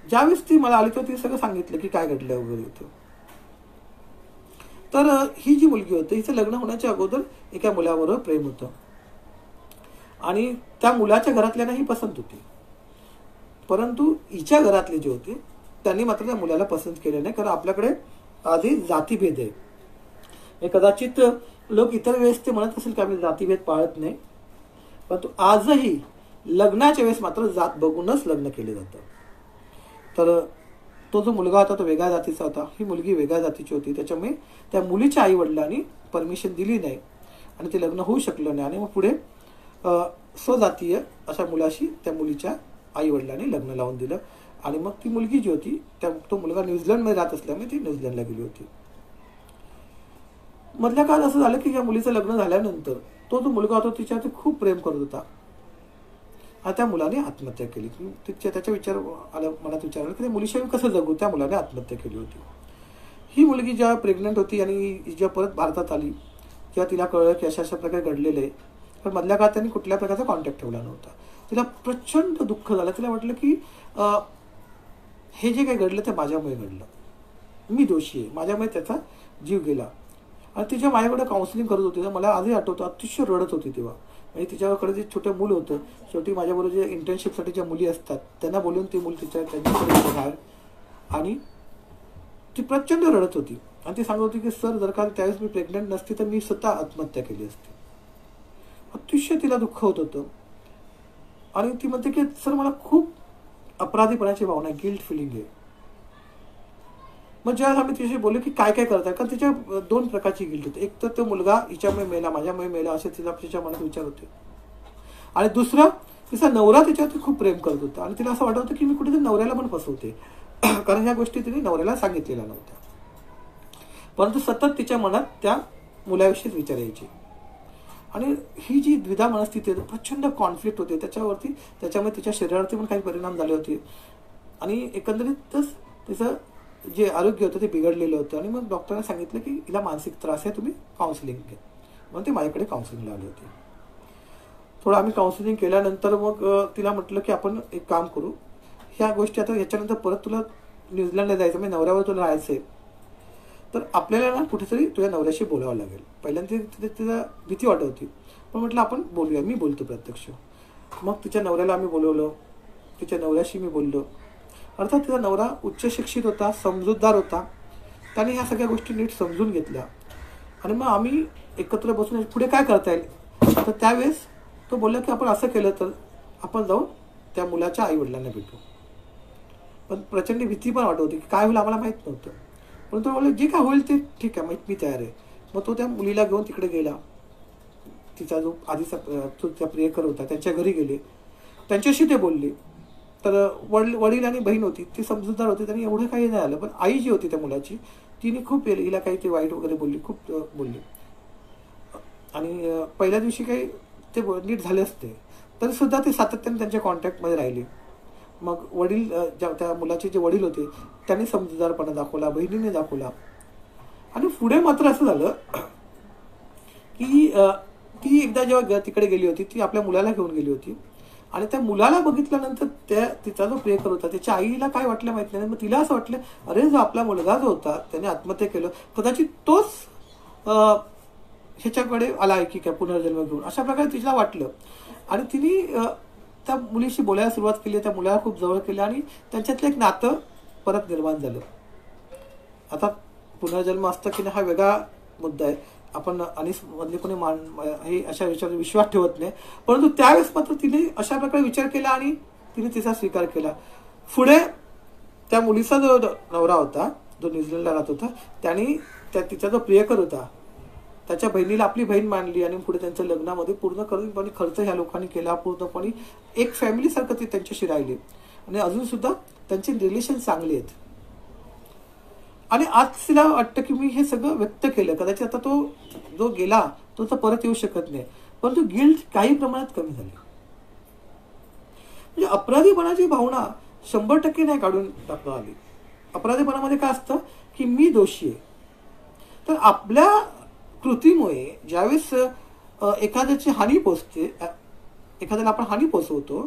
ज्यावेळेस ती मला आली तेव्हा ती सगळं सांगितलं की काय घडलं वगैरे होतं. तर ही जी मुलगी होती हिचं लग्न होण्याच्या अगोदर एका मुलाबरोबर प्रेम होतं आणि त्या मुलाच्या घरातल्यांनाही पसंत होती, परंतु हिच्या घरातले जे होते त्यांनी मात्र त्या मुलाला पसंत केले नाही, कारण आपल्याकडे आधी जातीभेद आहे. कदाचित लोक इतर वेळेस ते म्हणत असेल की आम्ही जातीभेद पाळत नाही, परंतु आजही लग्नाच्या वेळेस मात्र जात बघूनच लग्न केले जातं. तर तो जो मुलगा होता तो वेगळ्या जातीचा होता, ही मुलगी वेगळ्या जातीची होती. त्याच्यामुळे त्या मुलीच्या आई वडिलांनी परमिशन दिली नाही आणि ते लग्न होऊ शकलं नाही. आणि मग पुढे स्वजातीय अशा मुलाशी त्या मुलीच्या आई वडिलांनी लग्न लावून दिलं. आणि मग ती मुलगी जी होती तो मुलगा न्यूझीलंडमध्ये राहत असल्यामुळे ती न्यूझीलंडला गेली होती. मधल्या काळात असं झालं की या मुलीचं लग्न झाल्यानंतर तो जो मुलगा होता तिच्यावरती खूप प्रेम करत होता आणि त्या मुलाने आत्महत्या केली. त्याच्या मनात विचार आला की त्या मुलीशिवाय कसं जगू, त्या मुलाने आत्महत्या केली होती. ही मुलगी जेव्हा प्रेग्नंट होती आणि जेव्हा परत भारतात आली तेव्हा तिला कळलं की अशा प्रकारे घडलेलं आहे, पण मधल्या काळात त्यांनी कुठल्या प्रकारचा कॉन्टॅक्ट ठेवला नव्हता. तिला प्रचंड दुःख झालं. तिला वाटलं की हे जे काही घडलं ते माझ्यामुळे घडलं, मी दोषी आहे, माझ्यामुळे त्याचा जीव गेला. आणि तिच्या माझ्याकडे काउन्सिलिंग करत होती. मला आजही आठवतं अतिशय रडत होती तेव्हा. म्हणजे तिच्याकडे जे छोटं मूल होतं, शेवटी माझ्याबरोबर जे इंटर्नशिपसाठी ज्या मुली असतात त्यांना बोलून ती मुलं त्यांच्याकडे बाहेर आणि ती प्रचंड रडत होती आणि ती सांगत होती की सर जर का त्यावेळेस मी प्रेग्नंट नसती तर मी स्वतः आत्महत्या केली असती. अतिशय तिला दुःख होत होतं आणि ती म्हणते की सर मला खूप अपराधीपणाची भावना, गिल्ट फिलिंग आहे. मग ज्यावेळेस आम्ही तिच्याशी बोललो की काय काय करताय, कारण तिच्या दोन प्रकारची गिल्ट होती. एक तर तो मुलगा हिच्यामुळे मेला, माझ्यामुळे मेला असे तिच्या मनात विचार होते, आणि दुसरा तिचा नवरा तिच्यावरती खूप प्रेम करत होता आणि तिला असं वाटत होतं की मी कुठेतरी नवऱ्याला पण फसवते, कारण ह्या गोष्टी तिने नवऱ्याला सांगितलेल्या नव्हत्या. परंतु सतत तिच्या मनात त्या मुलाविषयीच विचार यायचे आणि ही जी द्विधा मनस्थिती आहे, प्रचंड कॉन्फ्लिक्ट होते त्याच्यामुळे तिच्या शरीरावरती पण काही परिणाम झाले होते आणि एकंदरीतच तिचं जे आरोग्य होतं ते बिघडलेलं होतं. आणि मग डॉक्टरांनी सांगितलं की हिला मानसिक त्रास आहे, तुम्ही काउन्सिलिंग घ्या. मग ते माझ्याकडे काउन्सिलिंगला आले होते. थोडं आम्ही काउन्सिलिंग केल्यानंतर मग तिला म्हटलं की आपण एक काम करू, ह्या गोष्टी आता याच्यानंतर परत तुला न्यूझीलंडला जायचं, म्हणजे नवऱ्यावर तुला राहायचं आहे, तर आपल्याला ना कुठेतरी तुझ्या नवऱ्याशी बोलावं लागेल. पहिल्यांदा तिला भीती वाटत होती, पण म्हटलं आपण बोलूया, मी बोलतो प्रत्यक्ष. मग तिच्या नवऱ्याला आम्ही बोलवलं, तिच्या नवऱ्याशी मी बोललो. अर्थात तिचा नवरा उच्च शिक्षित होता, समजूतदार होता, त्याने ह्या सगळ्या गोष्टी नीट समजून घेतल्या आणि मग आम्ही एकत्र बसून पुढे काय करता येईल. तर त्यावेळेस तो बोलला की आपण असं केलं तर आपण जाऊन त्या मुलाच्या आईवडिलांना भेटू. पण प्रचंड भीती पण वाटत होती की काय होईल आम्हाला माहीत नव्हतं, पण तो बोलला जे काय होईल ते ठीक आहे, मी तयार आहे. मग तो त्या मुलीला घेऊन तिकडे गेला. तिचा जो आधीचा प्रियकर होता त्यांच्या घरी गेले, त्यांच्याशी ते बोलले. तर वडील आणि बहीण होती ती समजूतदार होती, त्यांनी एवढं काही नाही आलं. पण आई जी होती त्या मुलाची तिने खूप हिला काही ते वाईट वगैरे बोलली, खूप बोलली. आणि पहिल्या दिवशी काही ते नीट झाले असते तरी सुद्धा ते सातत्याने त्यांच्या कॉन्टॅक्टमध्ये राहिले. मग वडील त्या मुलाचे जे वडील होते त्यांनी समजूतदारपणा दाखवला, बहिणीने दाखवला. आणि पुढे मात्र असं झालं की ती एकदा जेव्हा तिकडे गेली होती, ती आपल्या मुलाला घेऊन गेली होती आणि त्या मुलाला बघितल्यानंतर तिचा जो प्रियकर होता त्याच्या आईला काय वाटलं माहित नाही, मग तिला असं वाटलं अरे जो आपला मुलगा जो होता त्याने आत्महत्या केलं, कदाचित तोच ह्याच्याकडे आला आहे की काय पुनर्जन्म घेऊन, अशा प्रकारे तिला वाटलं. आणि तिने त्या मुलीशी बोलायला सुरुवात केली, त्या मुलाला खूप जवळ केलं आणि त्यांच्यातलं एक नातं परत निर्माण झालं. आता पुनर्जन्म असतं की नाही हा वेगळा मुद्दा आहे, आपण आणि मधले कोणी हे अशा विचारावर विश्वास ठेवत नाही, परंतु त्यावेळेस मात्र तिने अशा प्रकारे विचार केला आणि तिने तिचा स्वीकार केला. पुढे त्या मुलीचा जो नवरा होता, जो न्यूझीलंडला राहत होता, त्यांनी तिचा जो प्रियकर होता त्याच्या बहिणीला आपली बहीण मानली आणि पुढे त्यांच्या लग्नामध्ये पूर्णपणे खर्च ह्या लोकांनी केला. पूर्णपणे एक फॅमिली सारखं ते त्यांच्याशी राहिले आणि अजून सुद्धा त्यांचे रिलेशन चांगले आहेत. आणि आज तिला वाटतं की मी हे सगळं व्यक्त केलं, कदाचित आता तो जो गेला तो तर परत येऊ शकत नाही, परंतु गिल्ट काही प्रमाणात कमी झाली. म्हणजे अपराधीपणाची भावना 100% नाही काढून टाकता आली. अपराधीपणामध्ये काय असतं की मी दोषी आहे. तर आपल्या कृतीमुळे ज्यावेळेस एखाद्याची हानी पोचते, एखाद्याला आपण हानी पोचवतो,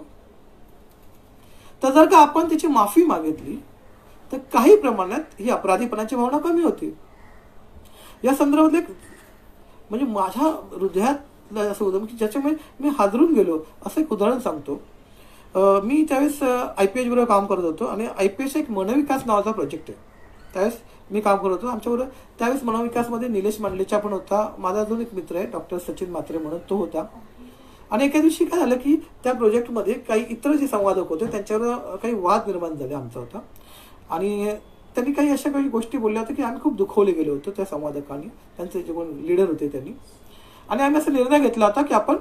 तर जर का आपण त्याची माफी मागितली तर काही प्रमाणात ही अपराधीपणाची भावना कमी होते. या संदर्भातले म्हणजे माझ्या हृदयात असं होतं की ज्याच्यामुळे मी हादरून गेलो. असं एक उदाहरण सांगतो. मी त्यावेळेस IPH बरोबर काम करत होतो आणि IPH एक मनविकास नावाचा प्रोजेक्ट आहे. त्यावेळेस मी काम करत होतो आमच्याबरोबर. त्यावेळेस मनविकासमध्ये निलेश मांडलेचा पण होता, माझा अजून एक मित्र आहे डॉक्टर सचिन म्हात्रे म्हणून, तो होता. आणि एका दिवशी काय झालं की त्या प्रोजेक्टमध्ये काही इतर जे संवादक होते त्यांच्यावर काही वाद निर्माण झाले आमचा होता आणि त्यांनी काही अशा काही गोष्टी बोलल्या होत्या की आम्ही खूप दुखवले गेलो होतो त्या संवादकांनी, त्यांचे जे कोण लीडर होते त्यांनी. आणि आम्ही असा निर्णय घेतला होता की आपण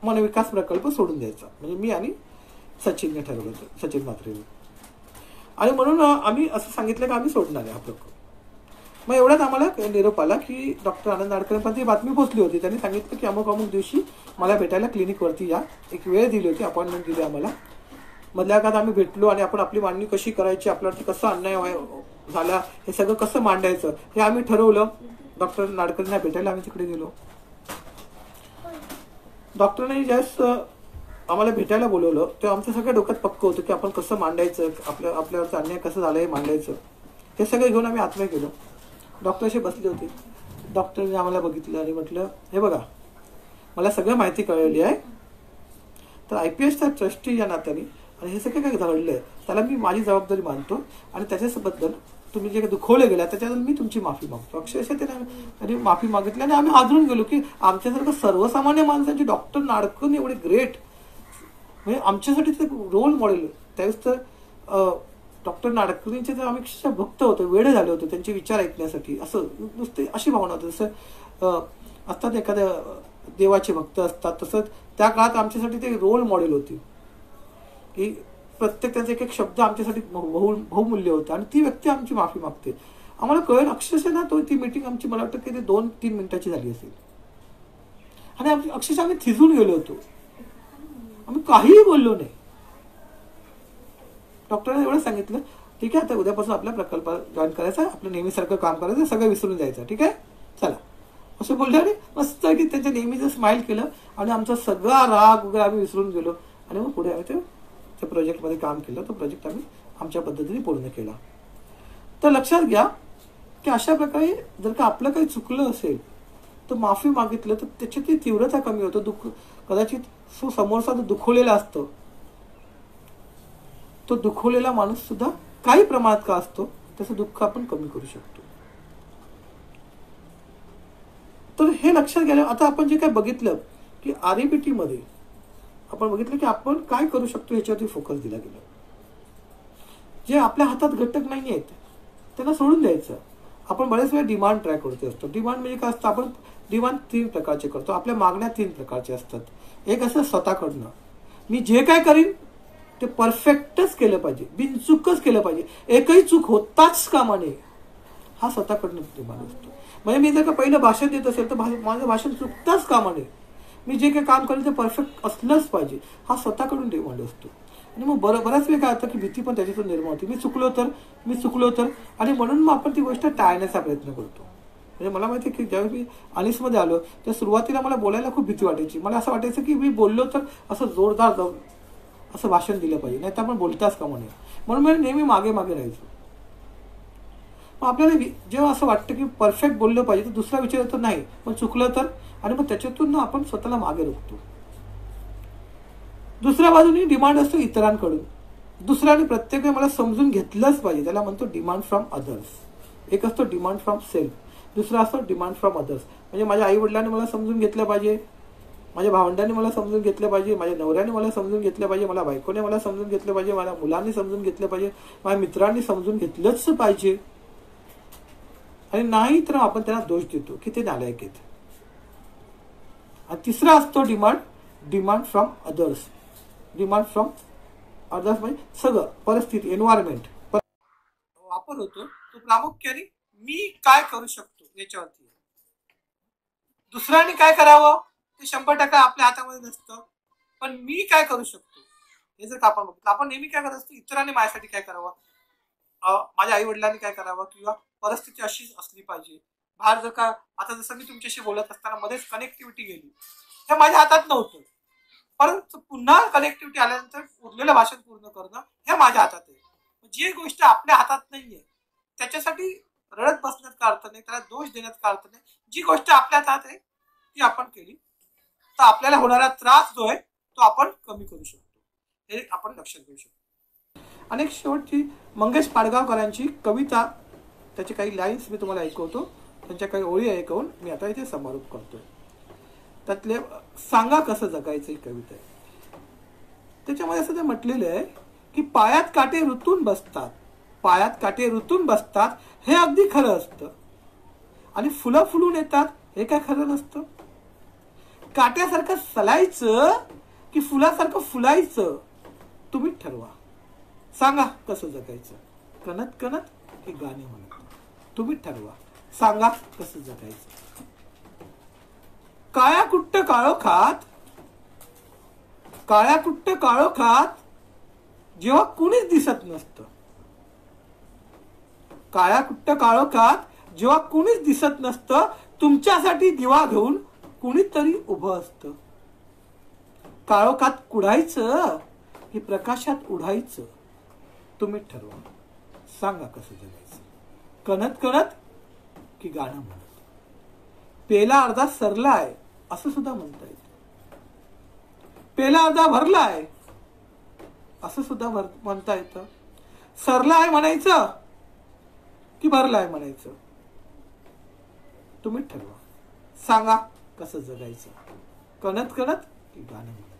मनविकास प्रकल्प सोडून द्यायचा, म्हणजे मी आणि सचिनने ठरवलं होतं, सचिन म्हात्रेने. आणि म्हणून आम्ही असं सांगितलं की आम्ही सोडणार आहे हा प्रकल्प. मग एवढ्यात आम्हाला निरोप आला की डॉक्टर आनंद नाडकर्णीपर्यंत ही बातमी पोहोचली होती. त्यांनी सांगितलं की अमुक अमुक दिवशी मला भेटायला क्लिनिकवरती या. एक वेळ दिली होती, अपॉइंटमेंट दिली आम्हाला. मधल्या काळात आम्ही भेटलो आणि आपण आपली मांडणी कशी करायची, आपल्यावरती कसं अन्याय झाला हे सगळं कसं मांडायचं हे आम्ही ठरवलं. डॉक्टर नाडकर्णींना भेटायला आम्ही तिकडे गेलो. डॉक्टरने ज्यावेळेस आम्हाला भेटायला बोलवलं तेव्हा आमच्या सगळ्या डोक्यात पक्क होतं की आपण कसं मांडायचं, आपल्यावरचं अन्याय कसं झालं हे मांडायचं. हे सगळं घेऊन आम्ही आत्मय केलं. डॉक्टर असे बसले होते. डॉक्टरने आम्हाला बघितलं आणि म्हटलं हे बघा मला सगळं माहिती कळलेली आहे, तर IPHचा ट्रस्टी या नात्याने आणि हे सगळं काय घडलंय त्याला मी माझी जबाबदारी मानतो आणि त्याच्याबद्दल तुम्ही जे काही दुखवले गेला त्याच्याबद्दल मी तुमची माफी मागतो. अक्षरशः त्याने माफी मागितली आणि आम्ही आदरून गेलो की आमच्यासारखं सर्वसामान्य माणसांचे डॉक्टर नाडकर्णी एवढे ग्रेट, म्हणजे आमच्यासाठी ते रोल मॉडेल. त्यावेळेस तर डॉक्टर नाडकर्णींचे तर आम्ही अक्षरशः भक्त होतो, वेडे झाले होते त्यांचे विचार ऐकण्यासाठी. असं नुसते अशी भावना होती जसं असतात एखाद्या देवाचे भक्त असतात, तसंच त्या काळात आमच्यासाठी ते रोल मॉडेल होती की प्रत्येक त्यांचा एक एक शब्द आमच्यासाठी बहुमूल्य होता. आणि ती व्यक्ती आमची माफी मागते. आम्हाला कळेल अक्षरशः ना ती मीटिंग आमची मला वाटतं की ते 2-3 मिनिटाची झाली असेल आणि अक्षरशः आम्ही थिजून गेलो होतो. आम्ही काहीही बोललो नाही. डॉक्टरने एवढं सांगितलं ठीक आहे आता उद्यापासून आपल्या प्रकल्पात जॉईन करायचा, आपलं नेहमीसारखं काम करायचं, सगळं विसरून जायचं, ठीक आहे चला असं बोलले. आणि मस्त की त्यांच्या नेहमीचं स्माइल केलं आणि आमचा सगळा राग वगैरे आम्ही विसरून गेलो. आणि मग पुढे आम्ही त्या प्रोजेक्टमध्ये काम केलं. तो प्रोजेक्ट आम्ही आमच्या पद्धतीने पूर्ण केला. तर लक्षात घ्या की अशा प्रकारे जर का आपलं काही चुकलं असेल तर माफी मागितलं तर त्याची ती तीव्रता कमी होतं. दुःख कदाचित समोरचा जो दुखवलेला असतो तो दुखवलेला माणूस सुद्धा काही प्रमाणात का असतो त्याचं दुःख आपण कमी करू शकतो. तर हे लक्षात घ्या. आता आपण जे काय बघितलं की REBT मध्ये आपण बघितलं की आपण काय करू शकतो याच्यावरती फोकस दिला गेला. जे आपल्या हातात घटक नाही आहेत त्यांना सोडून द्यायचं. आपण बरेच वेळा डिमांड ट्रॅक करत असतो. डिमांड म्हणजे काय असतं, आपण डिमांड 3 प्रकारचे करतो. आपल्या मागण्या 3 प्रकारचे असतात. एक असं स्वतःकडनं मी जे काय करीन ते परफेक्टच केलं पाहिजे, बिनचूकच केलं पाहिजे, एकही चूक होताच कामा नये, हा स्वतःकडनं डिमांड असतो. म्हणजे मी जर का पहिलं भाषण देत असेल तर माझं भाषण चुकताच कामा नये, मी जे काही काम करेल ते परफेक्ट असलंच पाहिजे, हा स्वतःकडून डिमांड असतो. आणि मग बऱ्याच वेळ काय होतं की भीती पण त्याच्यातून निर्माण होती, मी चुकलो तर आणि म्हणून मग आपण ती गोष्ट टाळण्याचा प्रयत्न करतो. म्हणजे मला माहिती आहे की ज्यावेळी मी अनिसमध्ये आलो तर सुरुवातीला मला बोलायला खूप भीती वाटायची. मला असं वाटायचं की मी बोललो तर असं जोरदार जाऊन असं भाषण दिलं पाहिजे, नाही तर आपण बोलताच का म्हणे. म्हणून मी नेहमी मागे मागे राहायचो. मग आपल्याला जेव्हा असं वाटतं की परफेक्ट बोललं पाहिजे तर दुसरा विचार येतो नाही पण चुकलं तर, आणि मग त्याच्यातून ना आपण स्वतःला मागे रोखतो. दुसऱ्या बाजूने डिमांड असतो इतरांकडून. दुसऱ्याने प्रत्येक वेळी मला समजून घेतलंच पाहिजे, त्याला म्हणतो डिमांड फ्रॉम अदर्स. एक असतो डिमांड फ्रॉम सेल्फ, दुसरा असतो डिमांड फ्रॉम अदर्स. म्हणजे माझ्या आई वडिलांनी मला समजून घेतलं पाहिजे, माझ्या भावंडांनी मला समजून घेतलं पाहिजे, माझ्या नवऱ्याने मला समजून घेतलं पाहिजे, मला बायकोने मला समजून घेतलं पाहिजे, माझ्या मुलांनी समजून घेतलं पाहिजे, माझ्या मित्रांनी समजून घेतलंच पाहिजे. आणि नाही तर आपण त्यांना दोष देतो की ते नालायक आहेत. आणि तिसरा असतो demand from others. Demand from others म्हणजे सगळं परिस्थिती, एन्व्हायरमेंट वापर होतो तो प्रामुख्याने मी काय करू शकतो याच्यावरती. दुसऱ्याने काय करावं ते 100% आपल्या हातामध्ये नसतं, पण मी काय करू शकतो हे जर आपण बघतो. आपण नेहमी काय करत असतो, इतरांनी माझ्यासाठी काय करावं, माझ्या आई वडिलांनी काय करावं, किंवा परिस्थिती अशीच असली पाहिजे. बाहेर जर का आता जसं मी तुमच्याशी बोलत असताना मध्येच कनेक्टिव्हिटी गेली, हे माझ्या हातात नव्हतं, परंतु पुन्हा कनेक्टिव्हिटी आल्यानंतर उरलेलं भाषण पूर्ण करणं हे माझ्या हातात आहे. जी गोष्ट आपल्या हातात नाहीये त्याच्यासाठी रडत बसण्यात का अर्थ नाही, त्याला दोष देण्यात का अर्थ नाही. जी गोष्ट आपल्या हातात आहे ती आपण केली तर आपल्याला होणारा त्रास जो आहे तो आपण कमी करू शकतो, हे आपण लक्षात घेऊ शकतो. अनेक शेवटची मंगेश पाडगावकरांची कविता, त्याचे काही लाईन्स मी तुम्हाला ऐकवतो, त्यांच्या काही ओळी ऐकवून मी आता इथे समारोप करतोय. त्यातले सांगा कसं जगायचं ही कविता आहे. त्याच्यामध्ये असं ते म्हटलेलं आहे की पायात काटे रुतून बसतात, पायात काटे रुतून बसतात हे अगदी खरं असतं, आणि फुलं फुलून येतात हे काय खरं नसतं. काट्यासारखं सलायचं की फुलासारखं फुलायचं तुम्ही ठरवा. सांगा कसं जगायचं, कणत कणत हे गाणे म्हणत तुम्ही ठरवा. सांगा कसं जगायचं. काळ्या कुट्ट काळोखात, काळ्या कुट्ट काळोखात जेव्हा कुणीच दिसत नसतं, काळ्या कुट्ट काळोखात जेव्हा कुणीच दिसत नसतं, तुमच्यासाठी दिवा घेऊन कुणीतरी उभं असतं. काळोखात कुढायचं की प्रकाशात उडायचं तुम्ही ठरवा. सांगा कसं जगायचं, कणत कणत की गाणं म्हणत. पेला अर्धा सरलाय असं सुद्धा म्हणता येतं, पेला अर्धा भरलाय असं सुद्धा म्हणता येतं. सरलाय म्हणायचं की भरलाय म्हणायचं तुम्ही ठरवा. सांगा कसं जगायचं, कणत कणत की गाणं म्हणत.